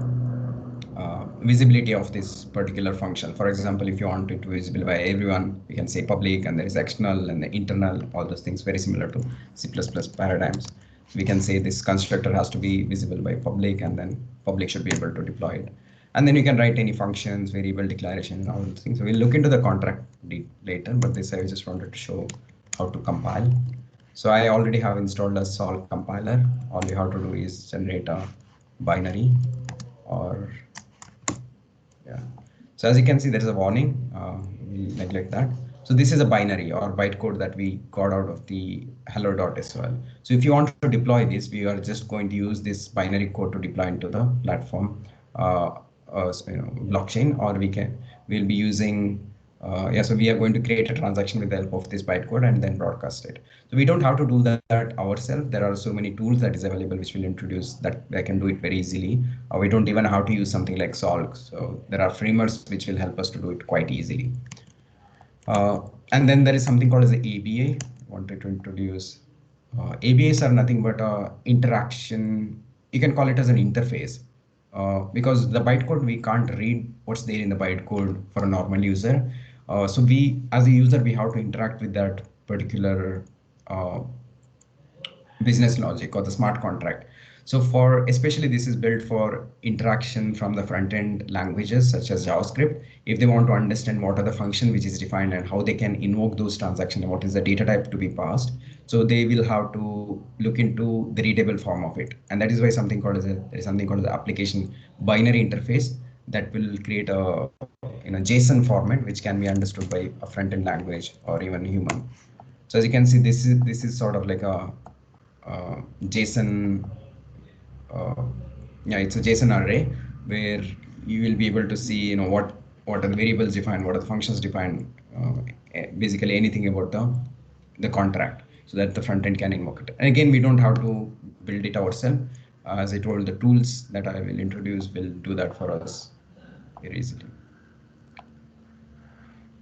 visibility of this particular function. For example, if you want it to be visible by everyone, you can say public, and there is external and the internal, all those things very similar to C++ paradigms. So we can say this constructor has to be visible by public, and then public should be able to deploy it. And then you can write any functions, variable declaration, and all those things. So we'll look into the contract later, but this I just wanted to show how to compile. So I already have installed a Solve compiler. All you have to do is generate a binary or so as you can see, there is a warning. We'll neglect that. So this is a binary or bytecode that we got out of the hello.sol. So if you want to deploy this, we are just going to use this binary code to deploy into the platform blockchain, or we'll be using so we are going to create a transaction with the help of this bytecode and then broadcast it. So we don't have to do that ourselves. There are so many tools that is available which will introduce that I can do it very easily. We don't even have to use something like Solve. So there are frameworks which will help us to do it quite easily. And then there is something called as the ABA. I wanted to introduce. ABAs are nothing but interaction. You can call it as an interface. Because the bytecode, we can't read what's there in the bytecode for a normal user. So we, as a user, we have to interact with that particular business logic or the smart contract. So especially this is built for interaction from the front-end languages such as JavaScript. If they want to understand what are the function which is defined and how they can invoke those transactions and what is the data type to be passed. So they will have to look into the readable form of it. And that is why there is something called the application binary interface that will create a JSON format which can be understood by a front-end language or even human. So as you can see, this is sort of like a JSON. It's a JSON array where you will be able to see what are the variables defined, what are the functions defined, basically anything about the contract, so that the front end can invoke it. And again, we don't have to build it ourselves. As I told, the tools that I will introduce will do that for us very easily.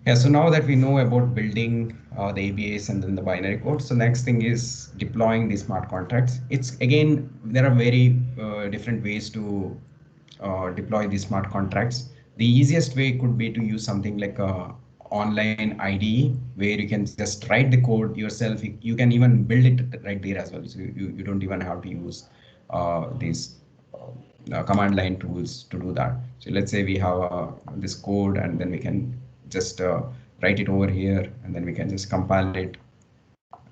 Yeah, so now that we know about building the ABAs and then the binary code, so next thing is deploying the smart contracts. It's again, there are very different ways to deploy these smart contracts. The easiest way could be to use something like a online IDE where you can just write the code yourself. You can even build it right there as well. So you don't even have to use these command line tools to do that. So let's say we have this code, and then we can just write it over here, and then we can just compile it,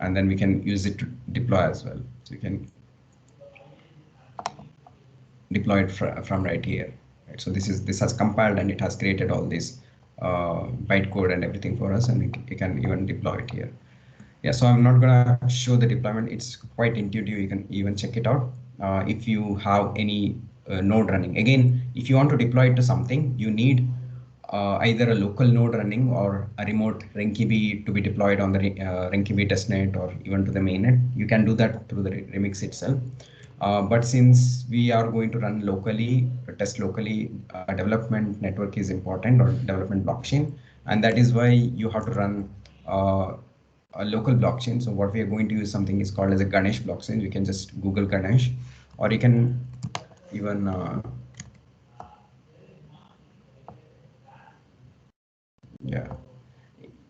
and then we can use it to deploy as well. So you can deploy it from right here. Right? So this has compiled and it has created all this bytecode and everything for us, and you can even deploy it here. Yeah, so I'm not gonna show the deployment. It's quite intuitive. You can even check it out. If you have any node running, again, if you want to deploy it to something, you need either a local node running or a remote Renkibi to be deployed on the Renkibi testnet or even to the mainnet. You can do that through the Remix itself. But since we are going to run locally, test locally, development network is important, or development blockchain, and that is why you have to run a local blockchain. So what we are going to use something is called as a Ganesh blockchain. You can just Google Ganesh, or you can even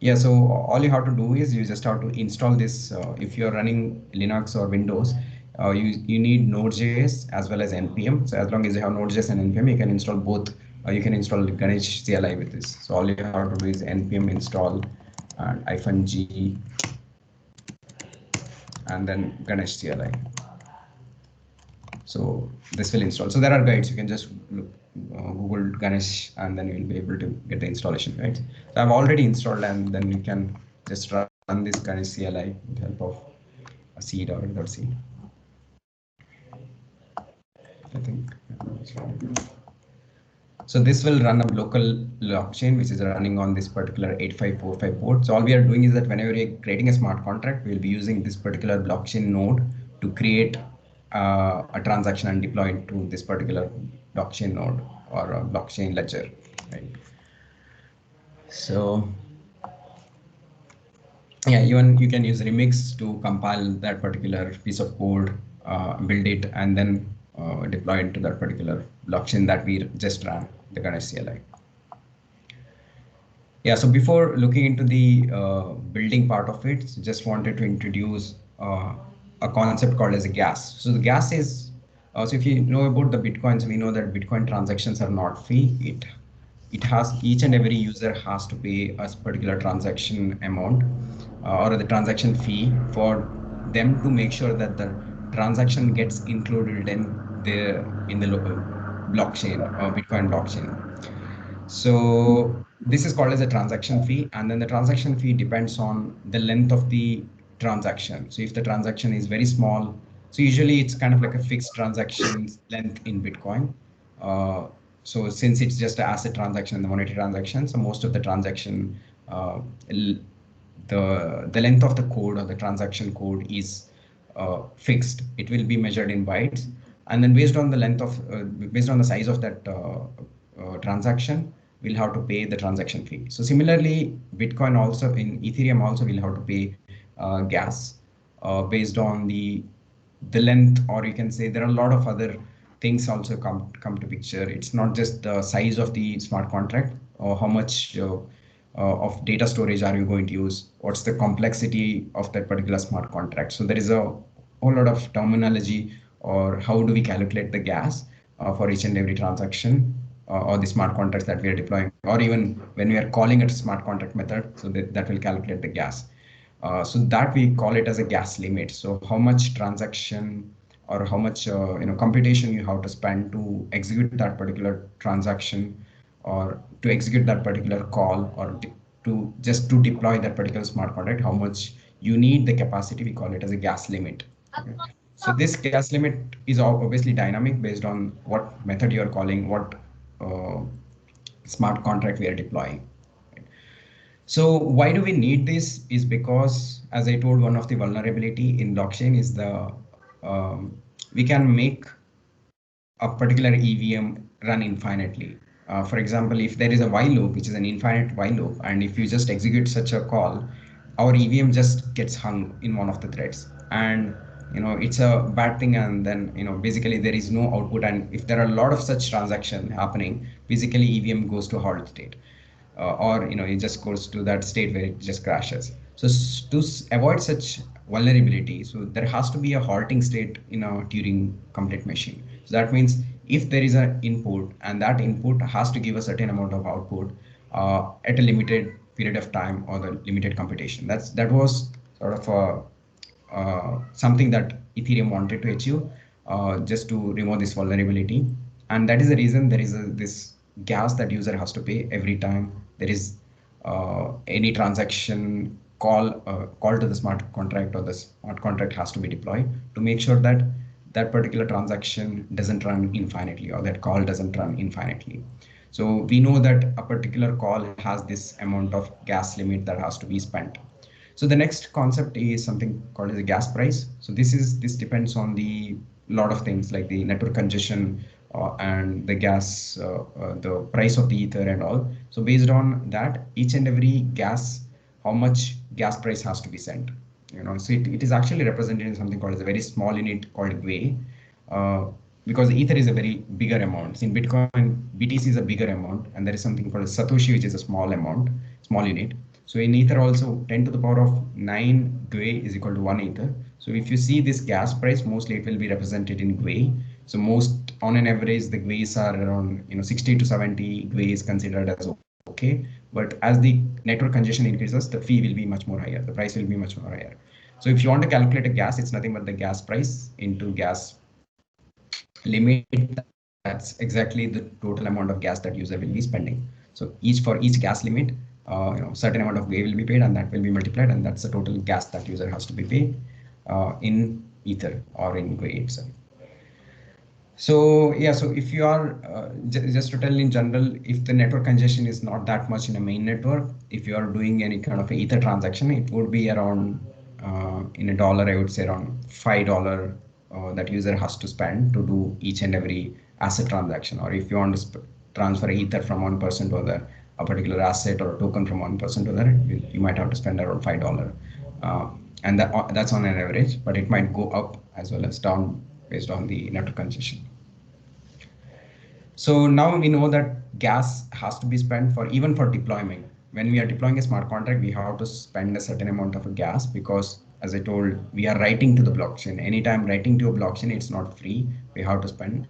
yeah, so all you have to do is you just have to install this. If you're running Linux or Windows, you need Node.js as well as npm. So as long as you have Node.js and npm, you can install both. You can install Ganesh CLI with this. So all you have to do is npm install and -g and then Ganesh CLI. So this will install. So there are guides. You can just Google Ganesh, and then you'll be able to get the installation, right? So I've already installed, and then you can just run this Ganesh CLI with the help of a seed or without seed. I think. So this will run a local blockchain, which is running on this particular 8545 port. So all we are doing is that whenever you're creating a smart contract, we'll be using this particular blockchain node to create a transaction and deploy it to this particular blockchain node or a blockchain ledger, right? So yeah, even you can use Remix to compile that particular piece of code, build it, and then deploy into that particular blockchain that we just ran, the Ganesh CLI. Yeah, so before looking into the building part of it, just wanted to introduce a concept called as a gas. So the gas is, so if you know about the Bitcoins, we know that Bitcoin transactions are not free. It has, each and every user has to pay a particular transaction amount or the transaction fee for them to make sure that the transaction gets included in the local blockchain or Bitcoin blockchain. So this is called as a transaction fee, and then the transaction fee depends on the length of the transaction. So if the transaction is very small, so usually it's kind of like a fixed transaction length in Bitcoin. So since it's just an asset transaction, the monetary transaction, so most of the transaction, the length of the code or the transaction code is fixed. It will be measured in bytes, and then based on the length of, based on the size of that transaction, we'll have to pay the transaction fee. So similarly, Bitcoin also, in Ethereum also, will have to pay gas based on the length, or you can say there are a lot of other things also come to picture. It's not just the size of the smart contract or how much of data storage are you going to use, what's the complexity of that particular smart contract. So there is a whole lot of terminology, or how do we calculate the gas for each and every transaction or the smart contracts that we are deploying, or even when we are calling it a smart contract method, so that will calculate the gas. So that we call it as a gas limit. So how much transaction or how much computation you have to spend to execute that particular transaction, or to execute that particular call, or to just to deploy that particular smart contract, how much you need the capacity, we call it as a gas limit. Okay. So this gas limit is obviously dynamic based on what method you are calling, what smart contract we are deploying. So why do we need this is because, as I told, one of the vulnerability in blockchain is the we can make a particular EVM run infinitely. For example, if there is a while loop, which is an infinite while loop, and if you just execute such a call, our EVM just gets hung in one of the threads, and it's a bad thing. And then basically there is no output, and if there are a lot of such transaction happening, basically EVM goes to halt state. Or it just goes to that state where it just crashes. So to avoid such vulnerability, so there has to be a halting state in a Turing complete machine. So that means if there is an input, and that input has to give a certain amount of output at a limited period of time, or the limited computation. That was sort of something that Ethereum wanted to achieve, just to remove this vulnerability. And that is the reason there is this gas that user has to pay every time there is any transaction call to the smart contract, or the smart contract has to be deployed, to make sure that that particular transaction doesn't run infinitely, or that call doesn't run infinitely. So we know that a particular call has this amount of gas limit that has to be spent. So the next concept is something called as a gas price. So this depends on the lot of things like the network congestion and the gas, the price of the ether and all. So based on that, each and every gas, how much gas price has to be sent. So it is actually represented in something called as a very small unit called Gwei, because ether is a very bigger amount. In Bitcoin, BTC is a bigger amount, and there is something called Satoshi, which is a small amount, small unit. So in ether also, 10 to the power of 9 Gwei is equal to 1 ether. So if you see this gas price, mostly it will be represented in Gwei. So most, on an average, the Gweis are around 60 to 70 Gwei is considered as okay. But as the network congestion increases, the fee will be much more higher. The price will be much more higher. So if you want to calculate a gas, it's nothing but the gas price into gas limit That's exactly the total amount of gas that user will be spending. So for each gas limit, certain amount of GAI will be paid, and that will be multiplied, and that's the total gas that user has to be paid in Ether or in GAI itself. So yeah, so if you are just to tell in general, if the network congestion is not that much in a main network, if you are doing any kind of a Ether transaction, it would be around in a dollar, I would say around $5 that user has to spend to do each and every asset transaction. Or if you want to transfer Ether from one person to other, a particular asset or a token from one person to other, you might have to spend around $5. And that's on an average, but it might go up as well as down based on the network congestion. So now we know that gas has to be spent for even for deployment. When we are deploying a smart contract, we have to spend a certain amount of gas because, as I told, we are writing to the blockchain. Anytime writing to a blockchain, it's not free. We have to spend.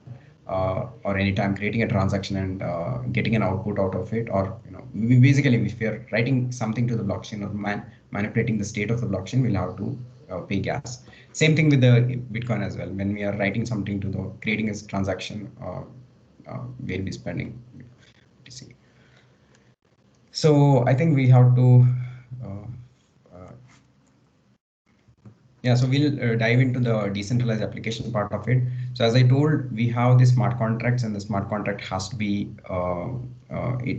Or anytime creating a transaction and getting an output out of it, or basically if we are writing something to the blockchain or manipulating the state of the blockchain, we'll have to pay gas. Same thing with the Bitcoin as well. When we are writing something to the creating a transaction, we'll be spending BTC. So I think we have to yeah, so we'll dive into the decentralized application part of it. So as I told, we have the smart contracts, and the smart contract has to be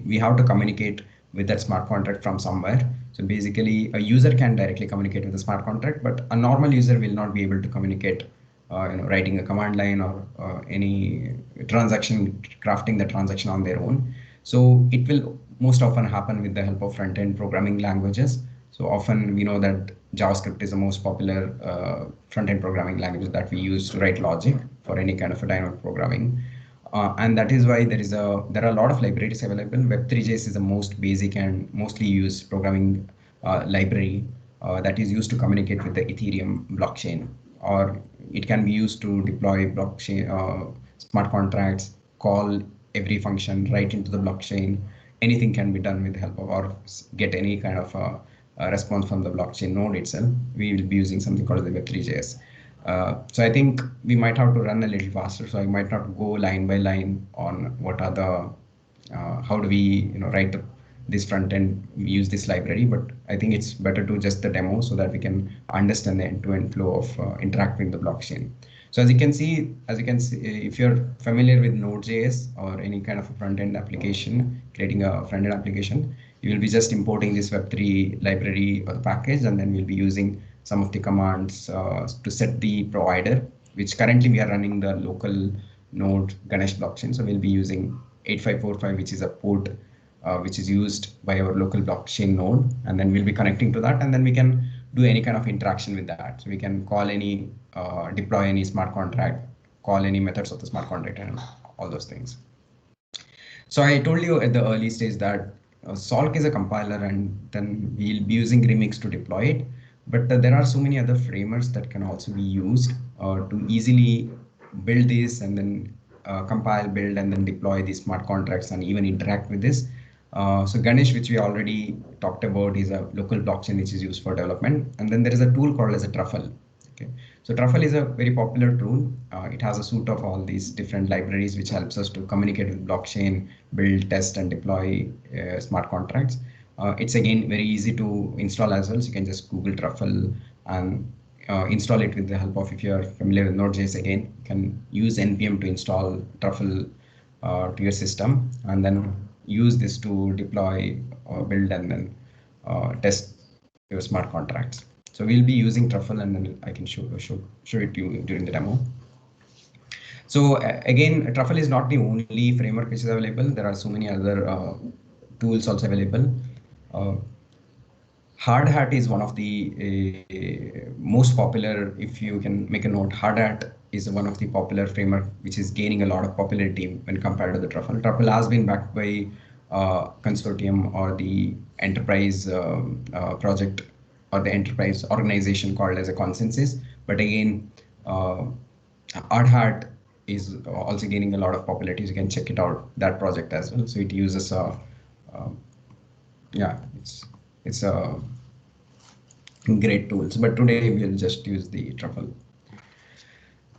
we have to communicate with that smart contract from somewhere. So basically, a user can directly communicate with the smart contract, but a normal user will not be able to communicate writing a command line or any transaction, crafting the transaction on their own. So it will most often happen with the help of front-end programming languages. So often we know that JavaScript is the most popular front-end programming language that we use to write logic for any kind of a dynamic programming. And that is why there are a lot of libraries available. Web3.js is the most basic and mostly used programming library that is used to communicate with the Ethereum blockchain, or it can be used to deploy blockchain smart contracts, call every function right into the blockchain. Anything can be done with the help of, or get any kind of a response from the blockchain node itself. We will be using something called the Web3.js. So I think we might have to run a little faster. So I might not go line by line on what are the how do we write this front end, use this library, but I think it's better to just the demo so that we can understand the end-to-end flow of interacting with the blockchain. So as you can see, if you're familiar with Node.js or any kind of a front-end application, creating a front-end application, you will be just importing this Web3 library or the package, and then we'll be using some of the commands to set the provider, which currently we are running the local node Ganesh blockchain. So we'll be using 8545, which is a port which is used by our local blockchain node, and then we'll be connecting to that, and then we can do any kind of interaction with that. So we can call any, deploy any smart contract, call any methods of the smart contract, and all those things. So I told you at the early stage that Solk is a compiler, and then we'll be using Remix to deploy it. But there are so many other frameworks that can also be used to easily build this and then compile, build, and then deploy these smart contracts and even interact with this. So Ganesh, which we already talked about, is a local blockchain which is used for development. And then there is a tool called as a Truffle. Okay, so Truffle is a very popular tool. It has a suite of all these different libraries which helps us to communicate with blockchain, build, test, and deploy smart contracts. It's again very easy to install as well. So you can just Google Truffle and install it with the help of, if you're familiar with Node.js, again, you can use npm to install Truffle to your system, and then use this to deploy, build, and then test your smart contracts. So we'll be using Truffle, and then I can show it to you during the demo. So again, Truffle is not the only framework which is available. There are so many other tools also available. Hardhat is one of the most popular. If you can make a note, Hardhat is one of the popular framework which is gaining a lot of popularity when compared to the Truffle. Truffle has been backed by consortium or the enterprise project or the enterprise organization called as a Consensus. But again, Hardhat is also gaining a lot of popularity. So you can check it out, that project as well. So it uses yeah, it's a great tools, but today we'll just use the Truffle.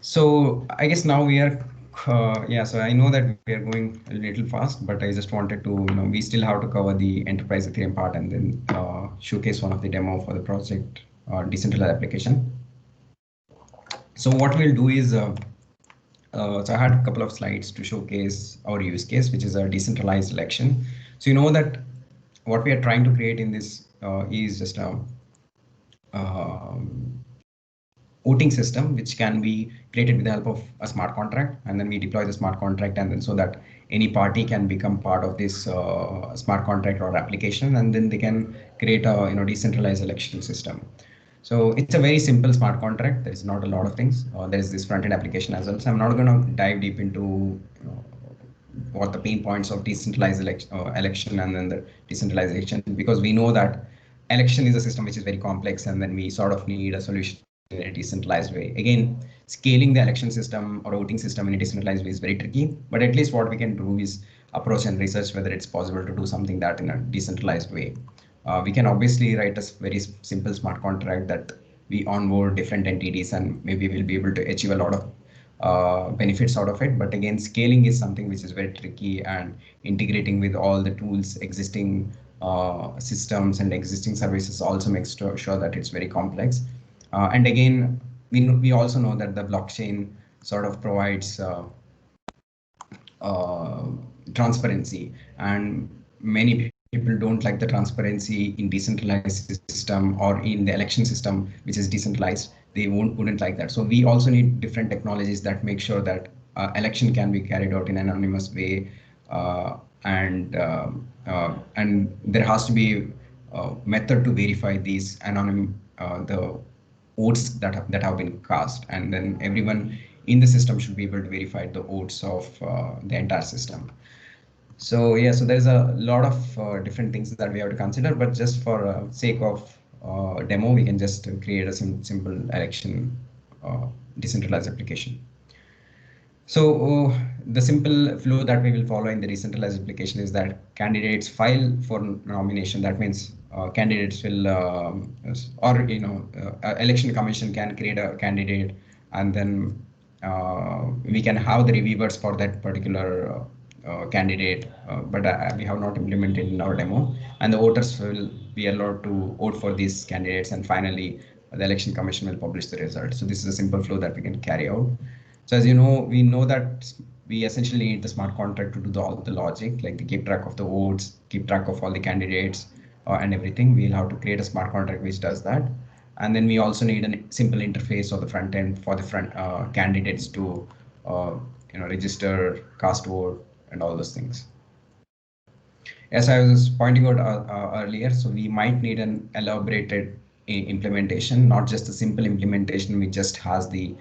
So I guess now we are Yeah, so I know that we are going a little fast, but I just wanted to, we still have to cover the enterprise Ethereum part and then showcase one of the demo for the project decentralized application. So what we'll do is, so I had a couple of slides to showcase our use case, which is a decentralized election. So you know that what we are trying to create in this is just a voting system which can be created with the help of a smart contract, and then we deploy the smart contract, and then so that any party can become part of this smart contract or application, and then they can create a decentralized election system. So it's a very simple smart contract. There's not a lot of things. There's this front-end application as well. So I'm not going to dive deep into what the pain points of decentralized election and then the decentralization, because we know that election is a system which is very complex, and then we sort of need a solution in a decentralized way. Again, scaling the election system or voting system in a decentralized way is very tricky, but at least what we can do is approach and research whether it's possible to do something that in a decentralized way. We can obviously write a very simple smart contract that we onboard different entities, and maybe we'll be able to achieve a lot of benefits out of it. But again, scaling is something which is very tricky, and integrating with all the tools, existing systems and existing services also makes sure that it's very complex. And again, we also know that the blockchain sort of provides transparency, and many people don't like the transparency in decentralized system or in the election system, which is decentralized. They wouldn't like that. So we also need different technologies that make sure that election can be carried out in an anonymous way, and there has to be a method to verify these the votes that have been cast, and then everyone in the system should be able to verify the votes of the entire system. So yeah, so there's a lot of different things that we have to consider, but just for sake of demo, we can just create a simple election decentralized application. So the simple flow that we will follow in the decentralized application is that candidates file for nomination. That means candidates will, or election commission can create a candidate, and then we can have the reviewers for that particular candidate, but we have not implemented in our demo. And the voters will be allowed to vote for these candidates, and finally the election commission will publish the results. So this is a simple flow that we can carry out. So as you know, we know that we essentially need the smart contract to do all the logic, like to keep track of the votes, keep track of all the candidates and everything. We'll have to create a smart contract which does that. And then we also need a simple interface of the front end for the candidates to register, cast vote, and all those things. As I was pointing out earlier, so we might need an elaborated implementation, not just a simple implementation which just has the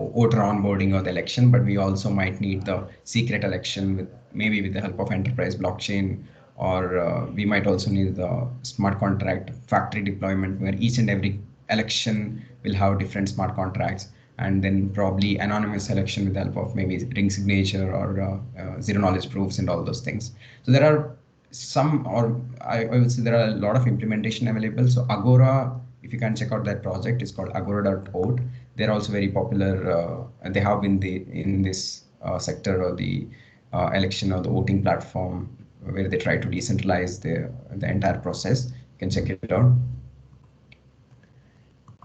voter onboarding or the election, but we also might need the secret election with maybe with the help of enterprise blockchain, or we might also need the smart contract factory deployment where each and every election will have different smart contracts, and then probably anonymous election with the help of maybe ring signature or zero knowledge proofs and all those things. So there are some, or I would say there are a lot of implementation available. So Agora, if you can check out that project, it's called agora.vote. They're also very popular. They have been in this sector or the election or the voting platform where they try to decentralize the entire process. You can check it out.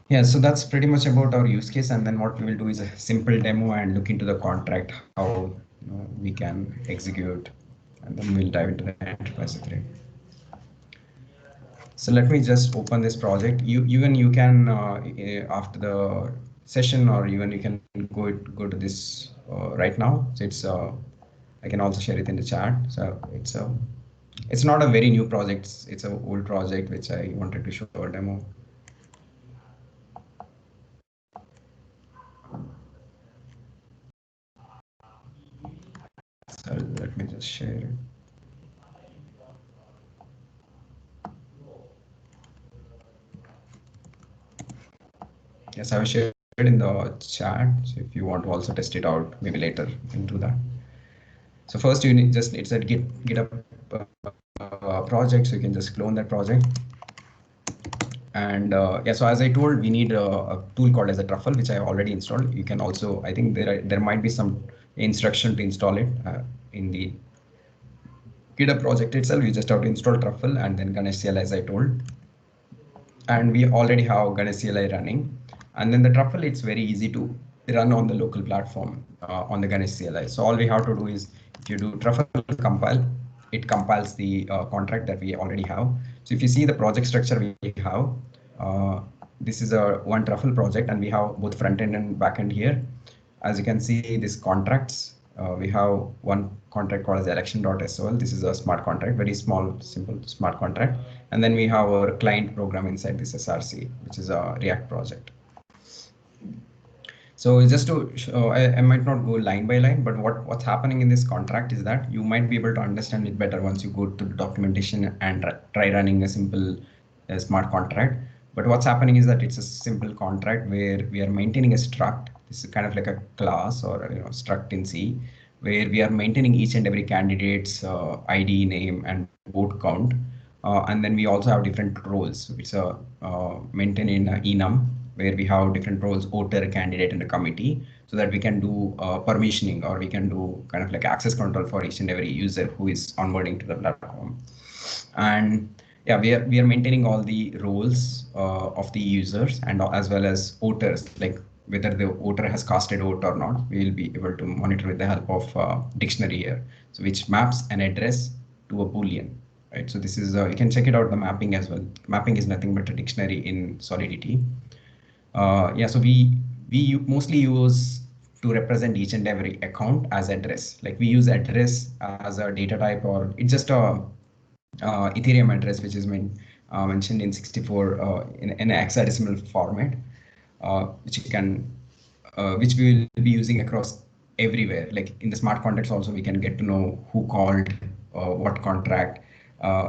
Yeah, so that's pretty much about our use case. And then what we will do is a simple demo and look into the contract, how we can execute, and then we'll dive into the enterprise Ethereum. So let me just open this project. You can after the session, or even you can go to this right now. So it's I can also share it in the chat. So it's not a very new project. It's an old project which I wanted to show a demo. So let me just share it. Yes, I will share it in the chat. So if you want to also test it out, maybe later you can do that. So first you need it's a GitHub project, so you can just clone that project. And yeah, so as I told, we need a tool called as a Truffle, which I already installed. You can also, I think there might be some instruction to install it in the GitHub project itself. You just have to install Truffle and then Ganesh CLI, as I told. And we already have Ganesh CLI running. And then the Truffle, it's very easy to run on the local platform on the Ganesh CLI. So all we have to do is, if you do Truffle compile, it compiles the contract that we already have. So if you see the project structure we have, this is a one Truffle project, and we have both front end and back end here. As you can see, this contracts, we have one contract called as election.sol. This is a smart contract, very small, simple smart contract. And then we have our client program inside this SRC, which is a React project. So just to show, I might not go line by line, but what's happening in this contract is that you might be able to understand it better once you go to the documentation and try running a simple smart contract. But what's happening is that it's a simple contract where we are maintaining a struct. This is kind of like a class or struct in C, where we are maintaining each and every candidate's ID, name, and vote count. And then we also have different roles. It's a maintain in enum, where we have different roles, voter, candidate, and a committee, so that we can do permissioning, or we can do kind of like access control for each and every user who is onboarding to the platform. And yeah, we are maintaining all the roles of the users, and as well as voters, like whether the voter has casted vote or not. We will be able to monitor with the help of dictionary here, so which maps an address to a Boolean. Right, so this is you can check it out, the mapping as well. Mapping is nothing but a dictionary in Solidity. Yeah, so we mostly use to represent each and every account as address. Like we use address as a data type, or it's just a Ethereum address, which is mentioned in 64 in an hexadecimal format, which you can, which we will be using across everywhere. Like in the smart contracts also, we can get to know who called what contract.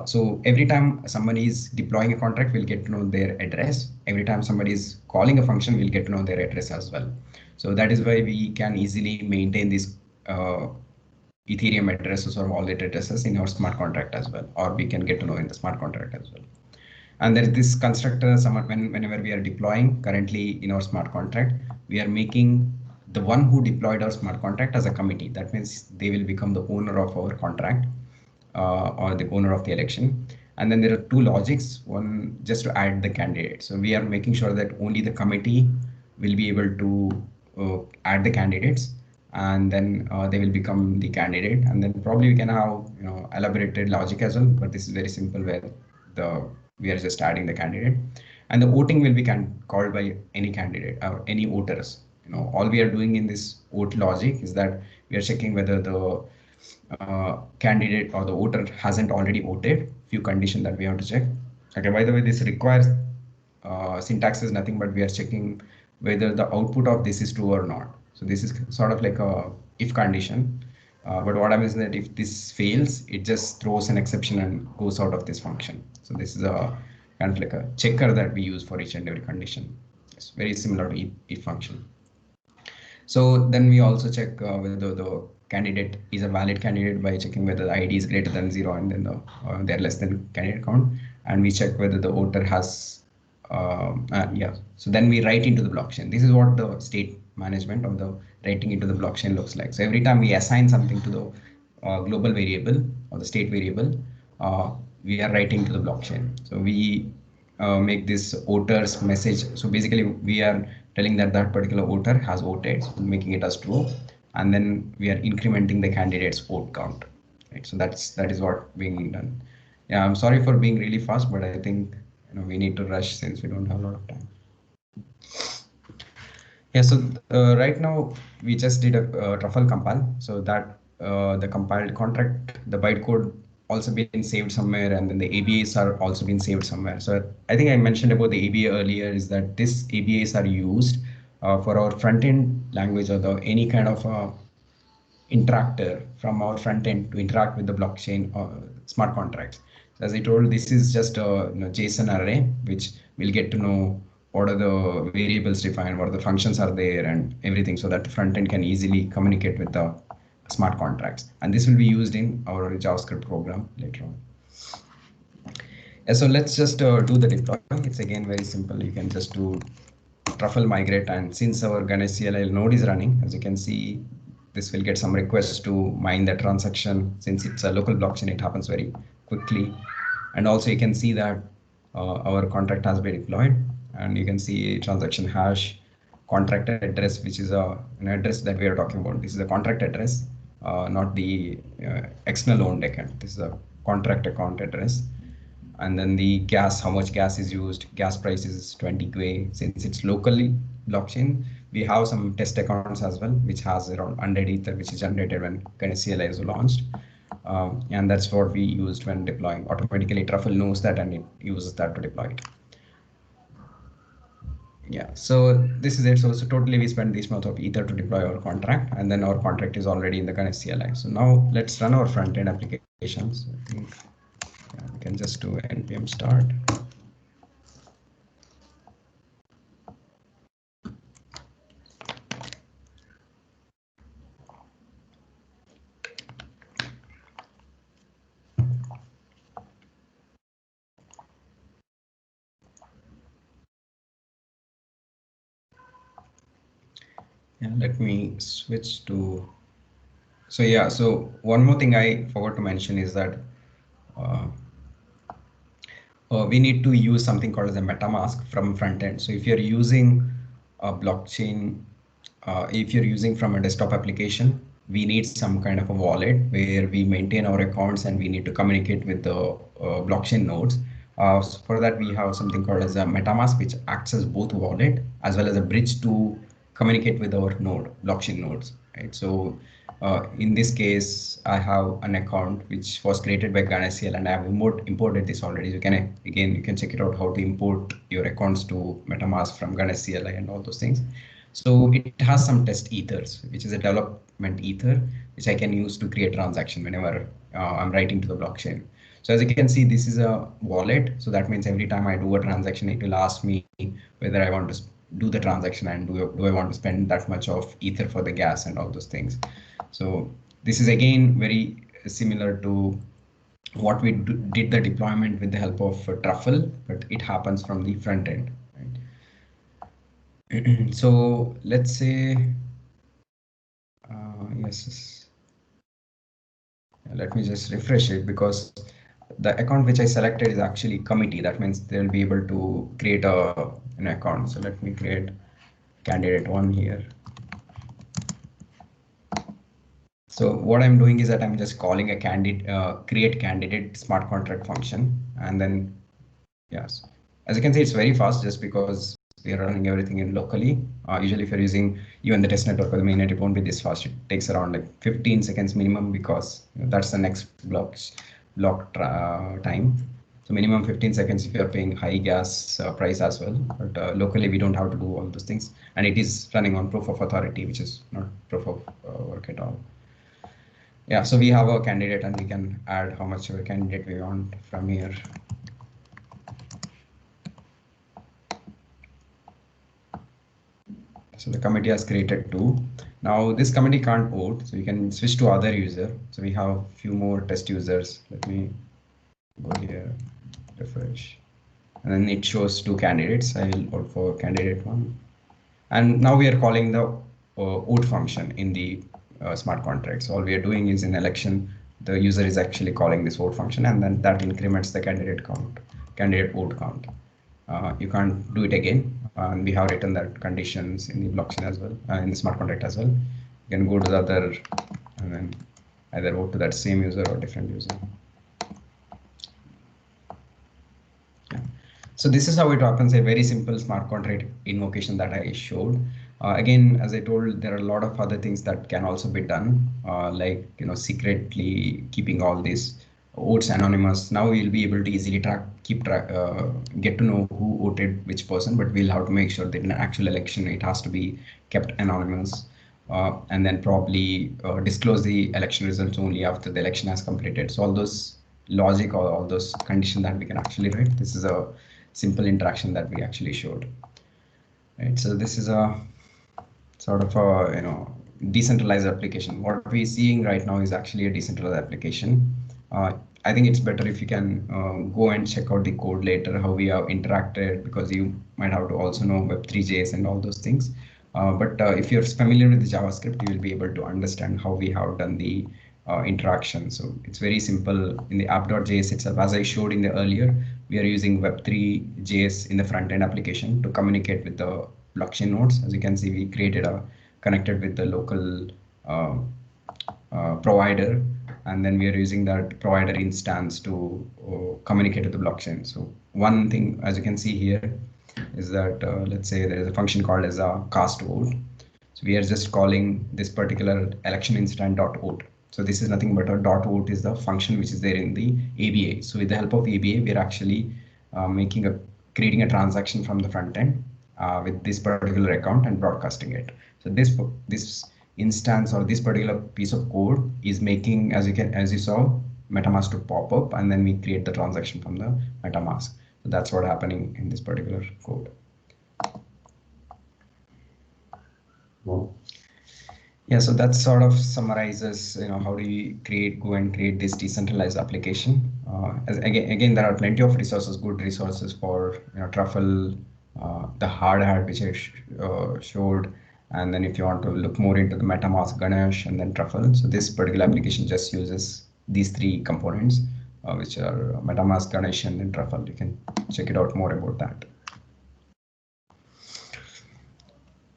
So every time somebody is deploying a contract, we'll get to know their address. Every time somebody is calling a function, we'll get to know their address as well. So that is why we can easily maintain this Ethereum addresses or wallet addresses in our smart contract as well, or we can get to know in the smart contract as well. And there is this constructor, whenever we are deploying currently in our smart contract, we are making the one who deployed our smart contract as a committee. That means they will become the owner of our contract or the owner of the election. And then there are two logics, one just to add the candidate. So we are making sure that only the committee will be able to add the candidates, and then they will become the candidate. And then probably we can have elaborated logic as well, but this is very simple, where we are just adding the candidate, and the voting will be called by any candidate or any voters. All we are doing in this vote logic is that we are checking whether the candidate or the voter hasn't already voted. Few conditions that we have to check. Okay, by the way, this requires syntax is nothing but we are checking whether the output of this is true or not. So this is sort of like a if condition. But what happens is that if this fails, it just throws an exception and goes out of this function. So this is a kind of like a checker that we use for each and every condition. It's very similar to if function. So then we also check whether the candidate is a valid candidate by checking whether the ID is greater than 0 and then they're less than candidate count. And we check whether the voter has, yeah. So then we write into the blockchain. This is what the state management of the writing into the blockchain looks like. So every time we assign something to the global variable or the state variable, we are writing to the blockchain. So we make this voter's message. So basically we are telling that that particular voter has voted, so making it as true, and then we are incrementing the candidate's vote count. Right? So that is what being done. Yeah, I'm sorry for being really fast, but I think we need to rush since we don't have a lot of time. Yeah, so right now we just did a Truffle compile, so that the compiled contract, the bytecode also been saved somewhere, and then the ABAs are also been saved somewhere. So I think I mentioned about the ABA earlier, is that this ABAs are used for our front end language or any kind of interactor from our front end to interact with the blockchain or smart contracts. So as I told, this is just a JSON array, which will get to know what are the variables defined, what are the functions are there, and everything, so that the front end can easily communicate with the smart contracts. And this will be used in our JavaScript program later on. So let's just do the deploy. It's again very simple. You can just do truffle migrate, and since our Ganesh CLI node is running, as you can see, this will get some requests to mine the transaction. Since it's a local blockchain, it happens very quickly. And also you can see that our contract has been deployed, and you can see transaction hash, contract address, which is an address that we are talking about. This is a contract address, not the external owned account. This is a contract account address. And then the gas, how much gas is used, gas price is 20 Gwei. Since it's locally blockchain, we have some test accounts as well, which has around 100 ether, which is generated when Ganesh CLI is launched. And that's what we used when deploying. Automatically Truffle knows that and it uses that to deploy it. Yeah, so this is it. So totally we spent this much of ether to deploy our contract, and then our contract is already in the Ganesh CLI. So now let's run our front end applications. I think we can just do npm start. Yeah, let me switch to. So yeah, so one more thing I forgot to mention is that we need to use something called as a MetaMask from front end. So if you're using a blockchain, if you're using from a desktop application, we need some kind of a wallet where we maintain our accounts and we need to communicate with the blockchain nodes. So for that, we have something called as a MetaMask, which acts as both wallet as well as a bridge to communicate with our node, blockchain nodes, right? So in this case, I have an account which was created by Ganesh CLI, and I have imported this already. You can, again, you can check it out how to import your accounts to MetaMask from Ganesh CLI and all those things. So it has some test ethers, which is a development ether, which I can use to create transaction whenever I'm writing to the blockchain. So as you can see, this is a wallet. So that means every time I do a transaction, it will ask me whether I want to do the transaction and do I want to spend that much of ether for the gas and all those things. So this is again very similar to what we did the deployment with the help of Truffle, but it happens from the front end. Right? So let's say, yes, let me just refresh it, because the account which I selected is actually committee. That means they'll be able to create an account. So let me create candidate one here. So what I'm doing is that I'm just calling a candidate, create candidate smart contract function. And then, yes, as you can see, it's very fast just because we are running everything in locally. Usually if you're using even the test network or the mainnet, it won't be this fast. It takes around like 15 seconds minimum, because that's the next block time. So minimum 15 seconds if you're paying high gas price as well. But locally, we don't have to do all those things. And it is running on proof of authority, which is not proof of work at all. Yeah, so we have a candidate and we can add how much of a candidate we want from here. So the committee has created two. Now this committee can't vote, so you can switch to other user. So we have a few more test users. Let me go here, refresh. And then it shows two candidates. I will vote for candidate one. And now we are calling the vote function in the smart contracts. All we are doing is in election, the user is actually calling this vote function, and then that increments the candidate count, candidate vote count. You can't do it again. And we have written that conditions in the blockchain as well, in the smart contract as well. You can go to the other and then either vote to that same user or different user. Yeah. So this is how it happens, a very simple smart contract invocation that I showed. Again, as I told, there are a lot of other things that can also be done, like secretly keeping all these votes anonymous. Now we'll be able to easily get to know who voted which person, but we'll have to make sure that in an actual election it has to be kept anonymous, and then probably disclose the election results only after the election has completed. So all those logic or all those conditions that we can actually write. This is a simple interaction that we actually showed. Right. So this is a sort of a decentralized application. What we're seeing right now is actually a decentralized application. I think it's better if you can go and check out the code later, how we have interacted, because you might have to also know Web3.js and all those things. But if you're familiar with the JavaScript, you will be able to understand how we have done the interaction. So it's very simple in the app.js itself. As I showed in the earlier, we are using Web3.js in the front-end application to communicate with the blockchain nodes. As you can see, we created a connected with the local provider, and then we are using that provider instance to communicate with the blockchain. So one thing, as you can see here, is that let's say there is a function called as a cast vote. So we are just calling this particular election instant dot vote. So this is nothing but a dot vote is the function which is there in the ABA. So with the help of ABA, we are actually creating a transaction from the front end with this particular account and broadcasting it. So this instance or this particular piece of code is making, as you saw, MetaMask to pop up, and then we create the transaction from the MetaMask. So that's what happening in this particular code. Yeah, so that sort of summarizes, how do you go and create this decentralized application. Again, there are plenty of resources, good resources for Truffle, the hard hat which I showed, and then if you want to look more into the MetaMask, Ganesh, and then Truffle. So this particular application just uses these three components, which are MetaMask, Ganesh, and then Truffle. You can check it out more about that.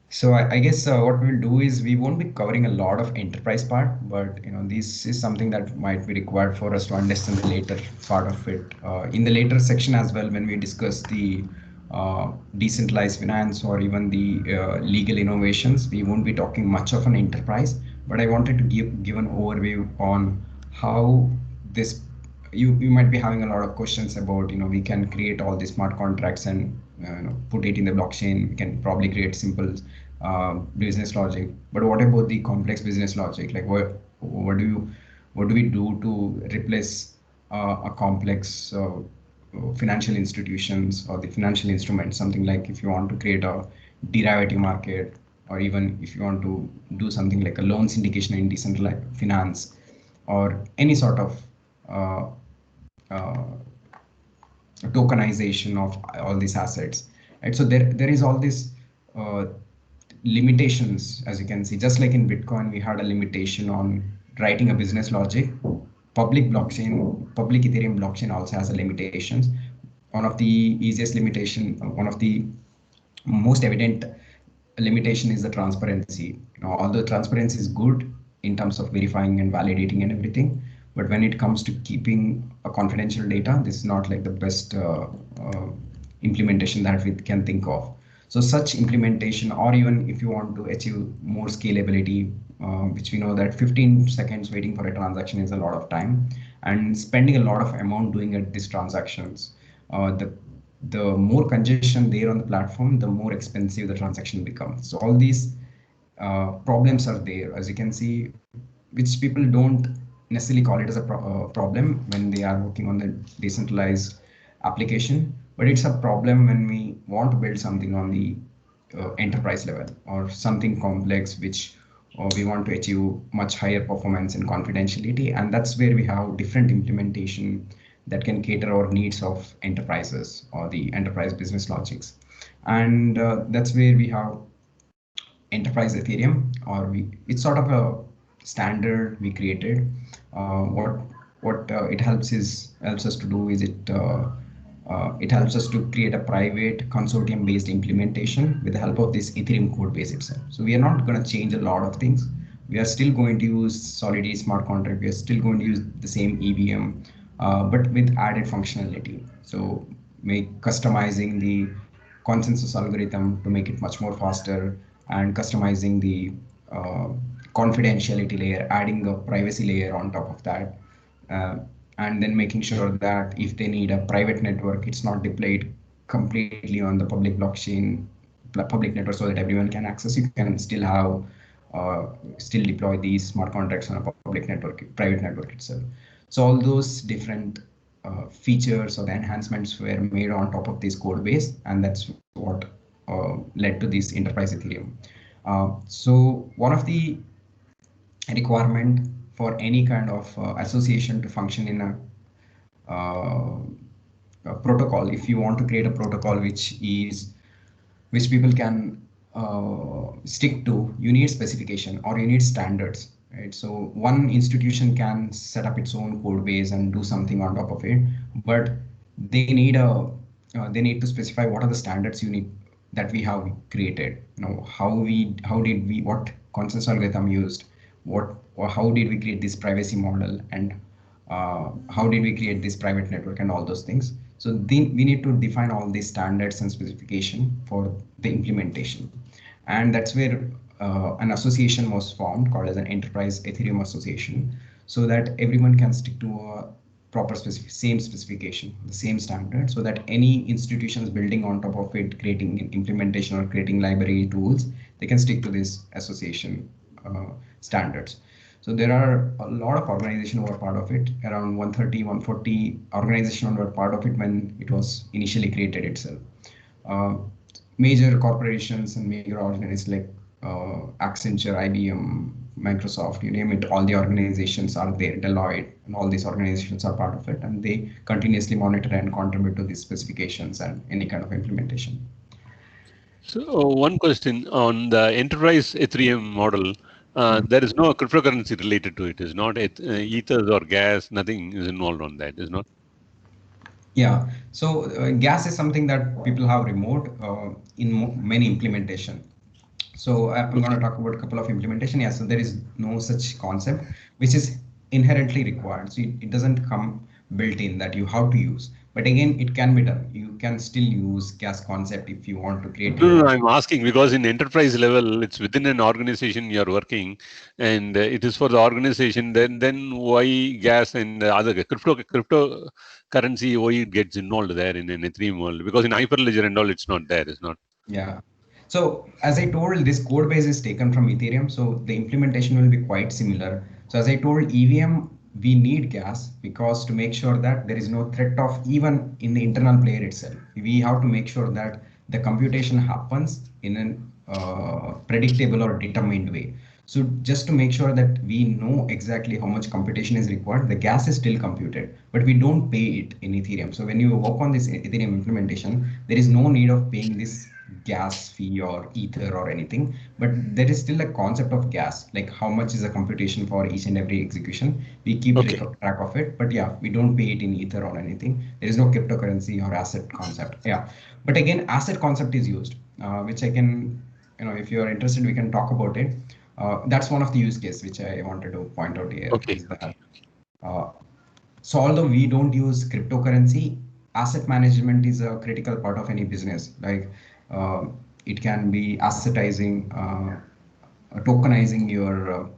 So I guess what we'll do is we won't be covering a lot of enterprise part, but this is something that might be required for us to understand the later part of it. In the later section as well, when we discuss the decentralized finance or even the legal innovations, we won't be talking much of an enterprise, but I wanted to give an overview on how this, you might be having a lot of questions about, we can create all these smart contracts and put it in the blockchain. We can probably create simple business logic, but what about the complex business logic? Like what do we do to replace a complex financial institutions or the financial instruments? Something like if you want to create a derivative market, or even if you want to do something like a loan syndication in decentralized finance, or any sort of tokenization of all these assets, right? So there is all these limitations, as you can see. Just like in Bitcoin, we had a limitation on writing a business logic. Public Ethereum blockchain also has a limitations. One of the easiest limitation, one of the most evident limitation is the transparency. Although transparency is good in terms of verifying and validating and everything, but when it comes to keeping a confidential data, this is not like the best implementation that we can think of. So such implementation, or even if you want to achieve more scalability, which we know that 15 seconds waiting for a transaction is a lot of time, and spending a lot of amount doing these transactions, the more congestion there on the platform, the more expensive the transaction becomes. So all these problems are there, as you can see, which people don't necessarily call it as a problem when they are working on the decentralized application, but it's a problem when we want to build something on the enterprise level, or something complex which we want to achieve much higher performance and confidentiality. And that's where we have different implementation that can cater our needs of enterprises or the enterprise business logics. And that's where we have enterprise Ethereum, or it's sort of a standard we created. What it helps us to do is it helps us to create a private consortium based implementation with the help of this Ethereum code base itself. So we are not going to change a lot of things. We are still going to use Solidity smart contract. We are still going to use the same EVM, but with added functionality. So customizing the consensus algorithm to make it much more faster, and customizing the confidentiality layer, adding a privacy layer on top of that. And then making sure that if they need a private network, it's not deployed completely on the public blockchain, public network, so that everyone can access. You can still have, still deploy these smart contracts on a public network, private network itself. So all those different features or the enhancements were made on top of this code base, and that's what led to this enterprise Ethereum. So one of the requirement for any kind of association to function in a a protocol, if you want to create a protocol which people can stick to, you need specification or you need standards, right? So one institution can set up its own code base and do something on top of it, but they need to specify what are the standards you need that we have created. How did we, what consensus algorithm used, what or how did we create this privacy model, and how did we create this private network and all those things. So then we need to define all these standards and specification for the implementation. And that's where an association was formed called as an Enterprise Ethereum Association, so that everyone can stick to a proper same specification, the same standard, so that any institutions building on top of it, creating implementation or creating library tools, they can stick to this association standards. So there are a lot of organizations who are part of it, around 130, 140 organizations were part of it when it was initially created itself. Major corporations and major organizations like Accenture, IBM, Microsoft, you name it, all the organizations are there, Deloitte, and all these organizations are part of it, and they continuously monitor and contribute to these specifications and any kind of implementation. So one question on the enterprise Ethereum model. There is no cryptocurrency related to it. Is not ethers or gas. Nothing is involved on that. Is not. Yeah. So gas is something that people have removed in many implementation. So I'm going to talk about a couple of implementation. Yeah. So there is no such concept which is inherently required. So it doesn't come built in that you have to use. But again, it can be done. You can still use gas concept if you want to create. No, I'm asking because in enterprise level, it's within an organization you're working, and it is for the organization. Then why gas and other cryptocurrency, why it gets involved there in an Ethereum world? Because in Hyperledger and all, it's not there. It's not. Yeah. So as I told, this code base is taken from Ethereum, so the implementation will be quite similar. So as I told, EVM, we need gas because to make sure that there is no threat of even in the internal player itself. We have to make sure that the computation happens in a predictable or determined way. So just to make sure that we know exactly how much computation is required, the gas is still computed, but we don't pay it in Ethereum. So when you work on this Ethereum implementation, there is no need of paying this gas fee or ether or anything, but there is still a concept of gas, like how much is the computation for each and every execution. We keep track of it, but yeah, we don't pay it in ether or anything. There is no cryptocurrency or asset concept. Yeah, but again, asset concept is used, which I can, if you are interested, we can talk about it. That's one of the use case which I wanted to point out here. So although we don't use cryptocurrency, asset management is a critical part of any business. Like it can be assetizing, tokenizing your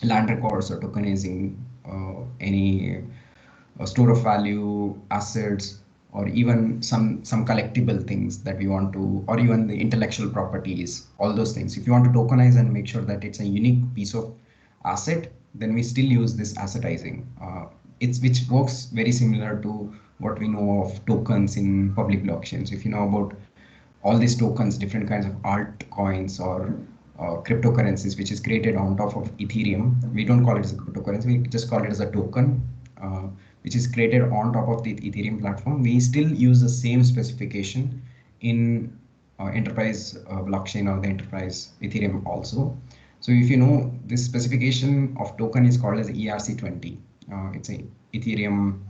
land records, or tokenizing any store of value assets, or even some collectible things that we want to, or even the intellectual properties, all those things. If you want to tokenize and make sure that it's a unique piece of asset, then we still use this assetizing. Which works very similar to what we know of tokens in public blockchains. If you know about all these tokens, different kinds of altcoins or cryptocurrencies, which is created on top of Ethereum, we don't call it as a cryptocurrency, we just call it as a token, which is created on top of the Ethereum platform. We still use the same specification in enterprise blockchain or the enterprise Ethereum also. So if you know, this specification of token is called as ERC20. It's a Ethereum.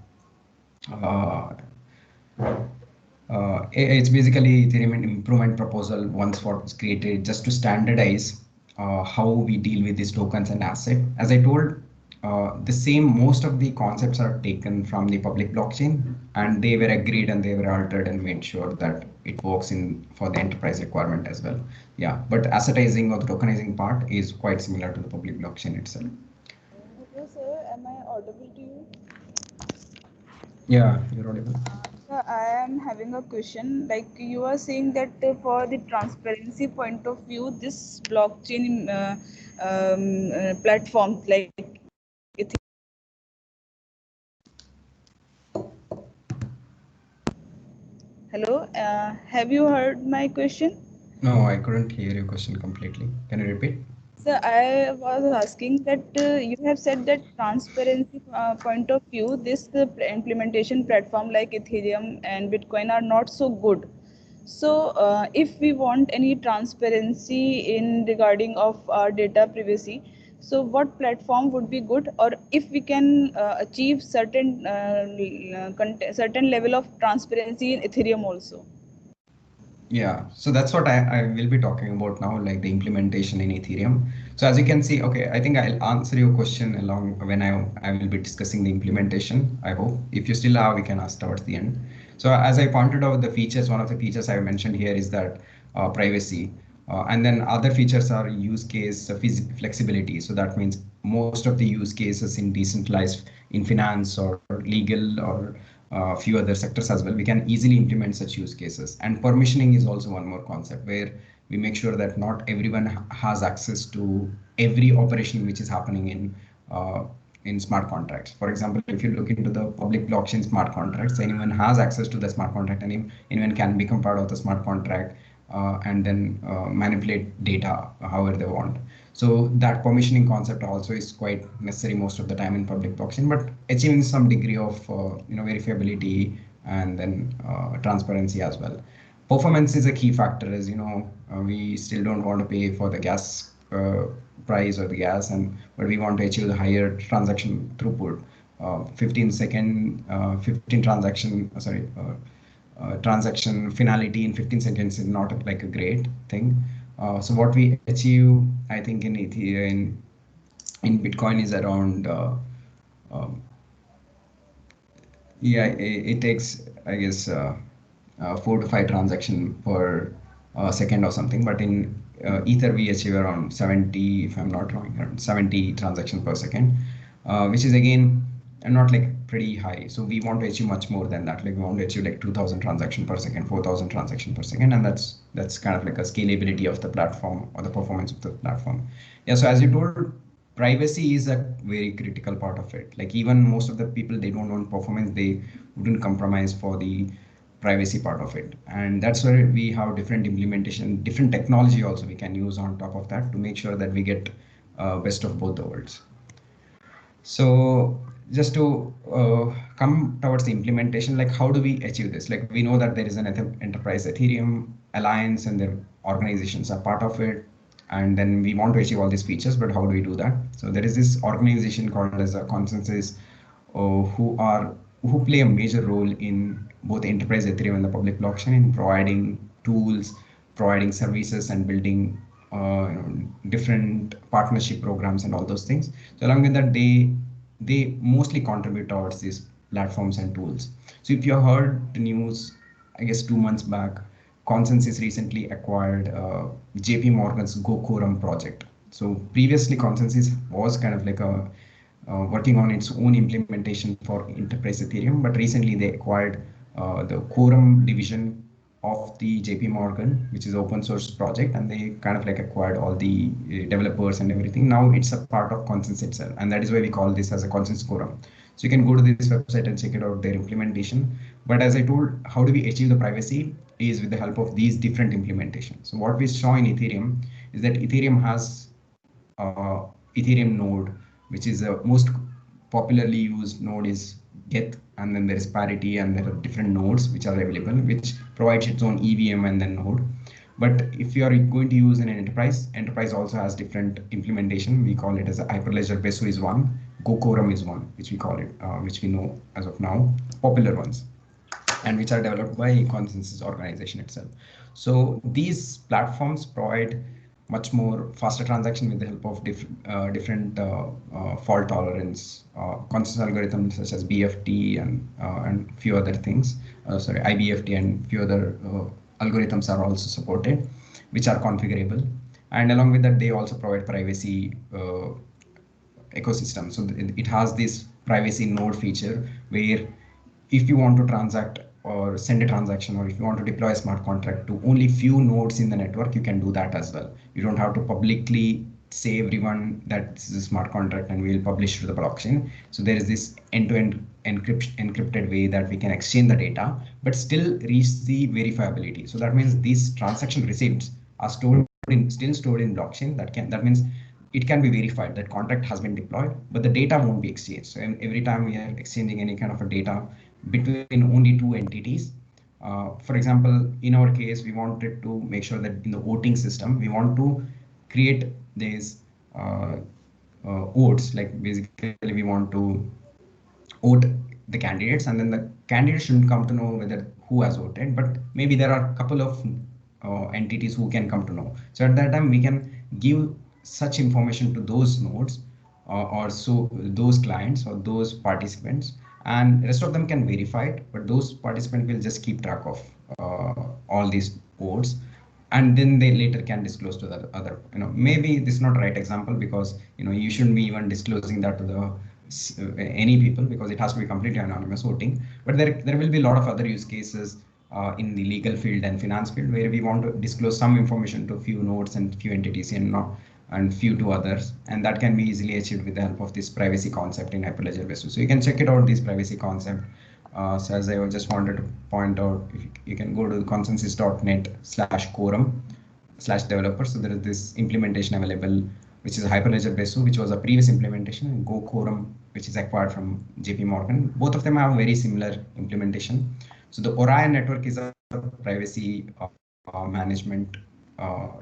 It's basically Ethereum improvement proposal once was created just to standardize how we deal with these tokens and asset. As I told, most of the concepts are taken from the public blockchain, and they were agreed and they were altered and made sure that it works for the enterprise requirement as well. Yeah, but assetizing or the tokenizing part is quite similar to the public blockchain itself. Hello, sir. Am I audible to you? Yeah, you're audible. Sir, I am having a question. Like you are saying that for the transparency point of view, this blockchain platforms like Hello, have you heard my question? No, I couldn't hear your question completely. Can you repeat? So I was asking that you have said that transparency point of view, this implementation platform like Ethereum and Bitcoin are not so good. So if we want any transparency in regarding of our data privacy, so what platform would be good, or if we can achieve certain level of transparency in Ethereum also? Yeah, so that's what I will be talking about now, like the implementation in Ethereum. So as you can see, okay, I think I'll answer your question along when I will be discussing the implementation, I hope. If you still have, we can ask towards the end. So as I pointed out the features, one of the features I mentioned here is that privacy. And then other features are use case flexibility. So that means most of the use cases in decentralized, in finance or legal or a few other sectors as well, we can easily implement such use cases. And permissioning is also one more concept where we make sure that not everyone has access to every operation which is happening in smart contracts. For example, if you look into the public blockchain smart contracts, anyone has access to the smart contract, and anyone can become part of the smart contract and then manipulate data however they want. So that permissioning concept also is quite necessary most of the time in public blockchain, but achieving some degree of verifiability and then transparency as well. Performance is a key factor, as you know, we still don't want to pay for the gas price or the gas, and but we want to achieve the higher transaction throughput. 15 transaction, transaction finality in 15 seconds is not like a great thing. So what we achieve, I think in Ethereum, in Bitcoin is around, yeah, it takes, I guess, 4 to 5 transaction per second or something. But in Ether, we achieve around 70, if I'm not wrong, around 70 transaction per second, which is again not like pretty high. So we want to achieve much more than that. Like we want to achieve like 2000 transaction per second, 4000 transaction per second. And that's kind of like a scalability of the platform or the performance of the platform. Yeah, so as you told, privacy is a very critical part of it. Like even most of the people, they don't want performance, they wouldn't compromise for the privacy part of it. And that's where we have different implementation, different technology also we can use on top of that to make sure that we get best of both the worlds. So just to come towards the implementation, like how do we achieve this? Like we know that there is an enterprise Ethereum alliance and their organizations are part of it. And then we want to achieve all these features, but how do we do that? So there is this organization called as a Consensus who play a major role in both enterprise Ethereum and the public blockchain in providing tools, providing services, and building different partnership programs and all those things. So along with that, they mostly contribute towards these platforms and tools. So if you heard the news, I guess 2 months back, Consensus recently acquired JP Morgan's GoQuorum project. So previously Consensus was kind of like a working on its own implementation for enterprise Ethereum, but recently they acquired the Quorum division of the JP Morgan, which is open source project, and they kind of like acquired all the developers and everything. Now it's a part of Consensus itself, and that is why we call this as a Consensus Quorum. So you can go to this website and check it out, their implementation. But as I told, how do we achieve the privacy is with the help of these different implementations. So what we saw in Ethereum is that Ethereum has Ethereum node, which is the most popularly used node is Geth, and then there is Parity, and there are different nodes which are available, which provides its own EVM and then node. But if you are going to use an enterprise also has different implementation. We call it as a Hyperledger Besu is one, GoQuorum is one, which we call it, which we know as of now, popular ones, and which are developed by Consensus organization itself. So these platforms provide much more faster transaction with the help of different fault tolerance, consensus algorithms such as BFT and few other things. IBFT and few other algorithms are also supported, which are configurable. And along with that, they also provide privacy ecosystem. So it has this privacy node feature where if you want to transact or send a transaction, or if you want to deploy a smart contract to only few nodes in the network, you can do that as well. You don't have to publicly say everyone that this is a smart contract and we'll publish to the blockchain. So there is this end-to-end encrypted way that we can exchange the data, but still reach the verifiability. So that means these transaction receipts are still stored in blockchain. That means it can be verified that contract has been deployed, but the data won't be exchanged. So every time we are exchanging any kind of a data between only two entities, for example, in our case, we wanted to make sure that in the voting system, we want to create these votes, like basically we want to vote the candidates, and then the candidates shouldn't come to know whether who has voted, but maybe there are a couple of entities who can come to know. So at that time, we can give such information to those nodes or so those clients or those participants, and rest of them can verify it, but those participants will just keep track of all these votes, and then they later can disclose to the other. Maybe this is not the right example, because you shouldn't be even disclosing that to the any people, because it has to be completely anonymous voting. But there will be a lot of other use cases in the legal field and finance field where we want to disclose some information to few nodes and few entities and few to others, and that can be easily achieved with the help of this privacy concept in Hyperledger Besu. So you can check it out, this privacy concept. So as I just wanted to point out, if you can go to consensus.net/quorum/developer. So there is this implementation available, which is Hyperledger Besu, which was a previous implementation, and Go Quorum, which is acquired from JP Morgan. Both of them have very similar implementation. So the Orion network is a privacy management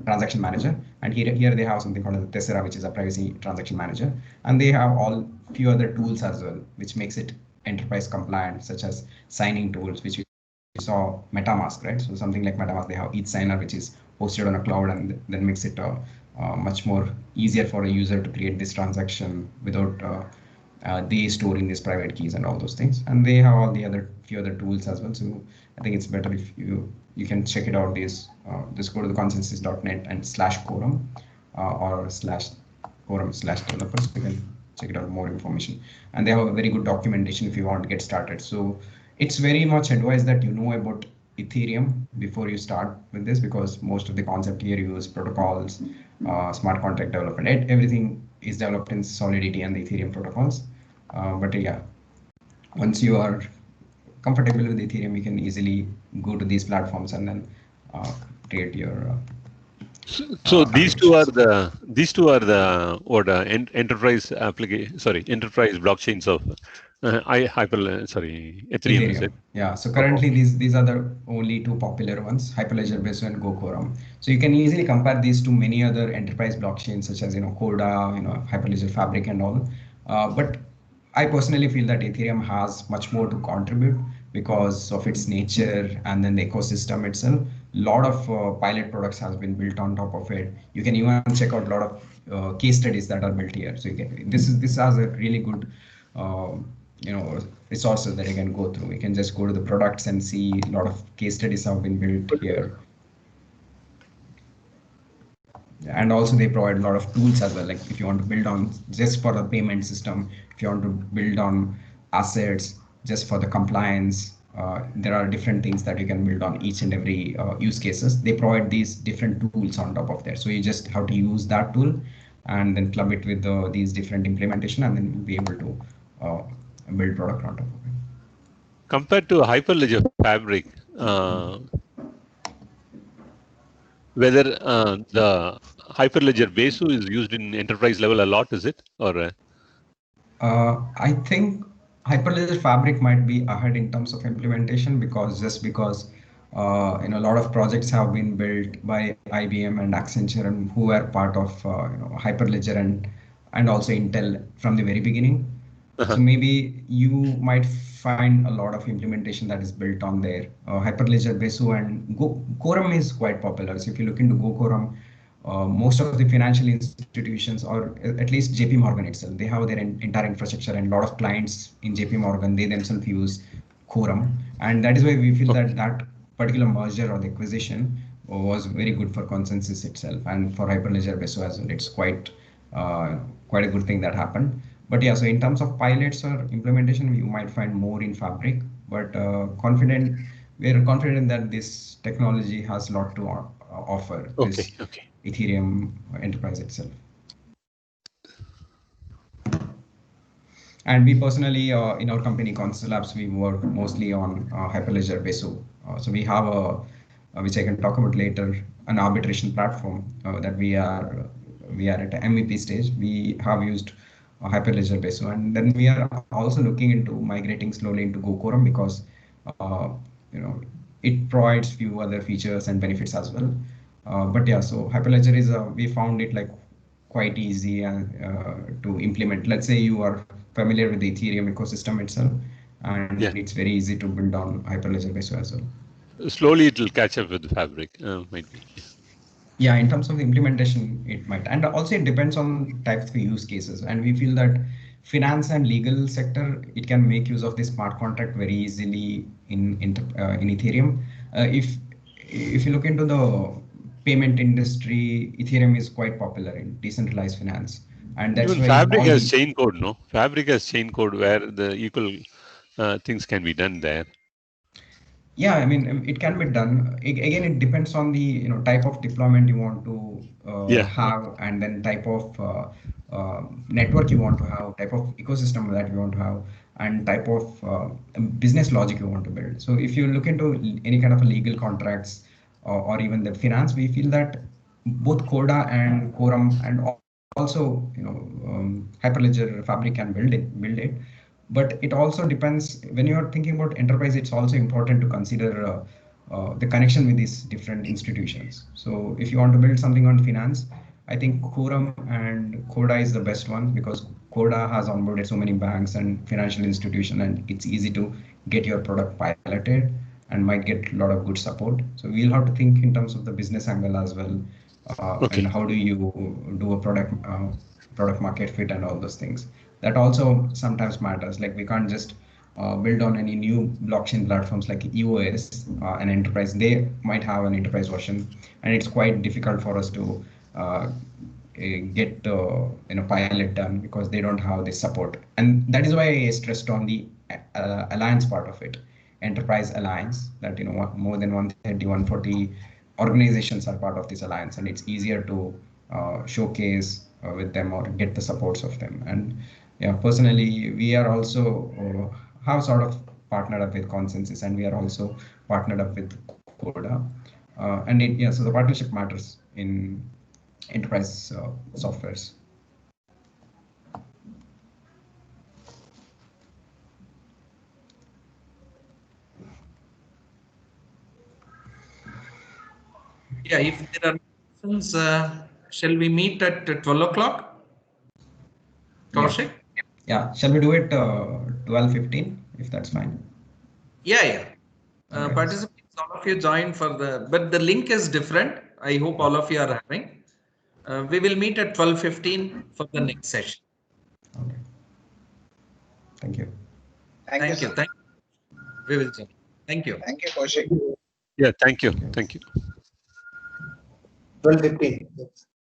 transaction manager, and here they have something called the Tessera, which is a privacy transaction manager, and they have all few other tools as well, which makes it enterprise compliant, such as signing tools, which we saw MetaMask, right? So something like MetaMask, they have each signer, which is hosted on a cloud, and then makes it much more easier for a user to create this transaction without they storing these private keys and all those things. And they have all the few other tools as well. So I think it's better if you can check it out. Just go to the consensus.net and /quorum or /quorum/developers. You can check it out, more information. And they have a very good documentation if you want to get started. So it's very much advised that you know about Ethereum before you start with this, because most of the concept here use protocols, smart contract development, everything is developed in Solidity and the Ethereum protocols. But yeah, once you are comfortable with Ethereum, you can easily go to these platforms and then create your. So these two are the enterprise enterprise blockchains of Ethereum. Is it? Yeah. So currently these are the only two popular ones, Hyperledger Besu and Go Quorum. So you can easily compare these to many other enterprise blockchains, such as Corda, Hyperledger Fabric and all. But I personally feel that Ethereum has much more to contribute because of its nature and then the ecosystem itself. A lot of pilot products has been built on top of it. You can even check out a lot of case studies that are built here. So this has a really good resources that you can go through. You can just go to the products and see a lot of case studies have been built here. And also they provide a lot of tools as well. Like if you want to build on just for the payment system, if you want to build on assets just for the compliance, there are different things that you can build on each and every use cases. They provide these different tools on top of there. So you just have to use that tool and then club it with these different implementation, and then be able to build product on top of it. Compared to Hyperledger Fabric, whether the Hyperledger Besu is used in enterprise level a lot, is it? Or I think Hyperledger Fabric might be ahead in terms of implementation, because a lot of projects have been built by IBM and Accenture, and who are part of Hyperledger and also Intel from the very beginning. So maybe you might find a lot of implementation that is built on there. Hyperledger Besu and Go Quorum is quite popular. So if you look into Go Quorum, most of the financial institutions, or at least JP Morgan itself, they have their entire infrastructure, and a lot of clients in JP Morgan, they themselves use Quorum. And that is why we feel that particular merger or the acquisition was very good for Consensus itself, and for Hyperledger Besu as well. It's quite a good thing that happened. But yeah, so in terms of pilots or implementation, you might find more in Fabric, but we are confident that this technology has a lot to offer this Ethereum enterprise itself. And we personally, in our company, Consensus Labs, we work mostly on Hyperledger Besu. So we have which I can talk about later, an arbitration platform that we are we are at MVP stage. We have used Hyperledger Besu, and then we are also looking into migrating slowly into GoQuorum because uh, you know it provides few other features and benefits as well. But yeah, so Hyperledger is we found it like quite easy to implement. Let's say you are familiar with the Ethereum ecosystem itself, and Yeah. it's very easy to build on Hyperledger Besu as well. Slowly it will catch up with the Fabric, might be. Yeah, in terms of the implementation, it might, and also it depends on types of use cases. And we feel that finance and legal sector, it can make use of this smart contract very easily in Ethereum. If you look into the payment industry, Ethereum is quite popular in decentralized finance, and that's Even why Fabric all has the chain code, no? Fabric has chain code where the equal things can be done there. yeah, I mean, it can be done. Again, it depends on the type of deployment you want to Yeah. have, and then type of network you want to have, type of ecosystem that you want to have, and type of business logic you want to build. So if you look into any kind of a legal contracts or even the finance, we feel that both Coda and Quorum and also Hyperledger Fabric can build it, but it also depends when you are thinking about enterprise. It's also important to consider the connection with these different institutions. So if you want to build something on finance, I think Quorum and Coda is the best one, because Coda has onboarded so many banks and financial institutions, and it's easy to get your product piloted and might get a lot of good support. So we'll have to think in terms of the business angle as well, Okay. and how do you do a product market fit and all those things. That also sometimes matters. Like we can't just build on any new blockchain platforms like EOS, an enterprise. They might have an enterprise version, and it's quite difficult for us to get pilot done because they don't have this support. And that is why I stressed on the alliance part of it, enterprise alliance, that more than 130, 140 organizations are part of this alliance, and it's easier to showcase with them or get the supports of them. And yeah, personally, we are also have sort of partnered up with Consensus, and we are also partnered up with Coda. So the partnership matters in enterprise softwares. Yeah, if there are questions, shall we meet at 12 o'clock? Kaushik? Yeah, shall we do it 12:15 if that's fine? Yeah. Okay. Participants, all of you join but the link is different. I hope all of you are having. We will meet at 12:15 for the next session. Okay. Thank you. Thank you. Thank you. We will join. Thank you. Thank you, Kaushik. Yeah, thank you. Thank you. 12:15.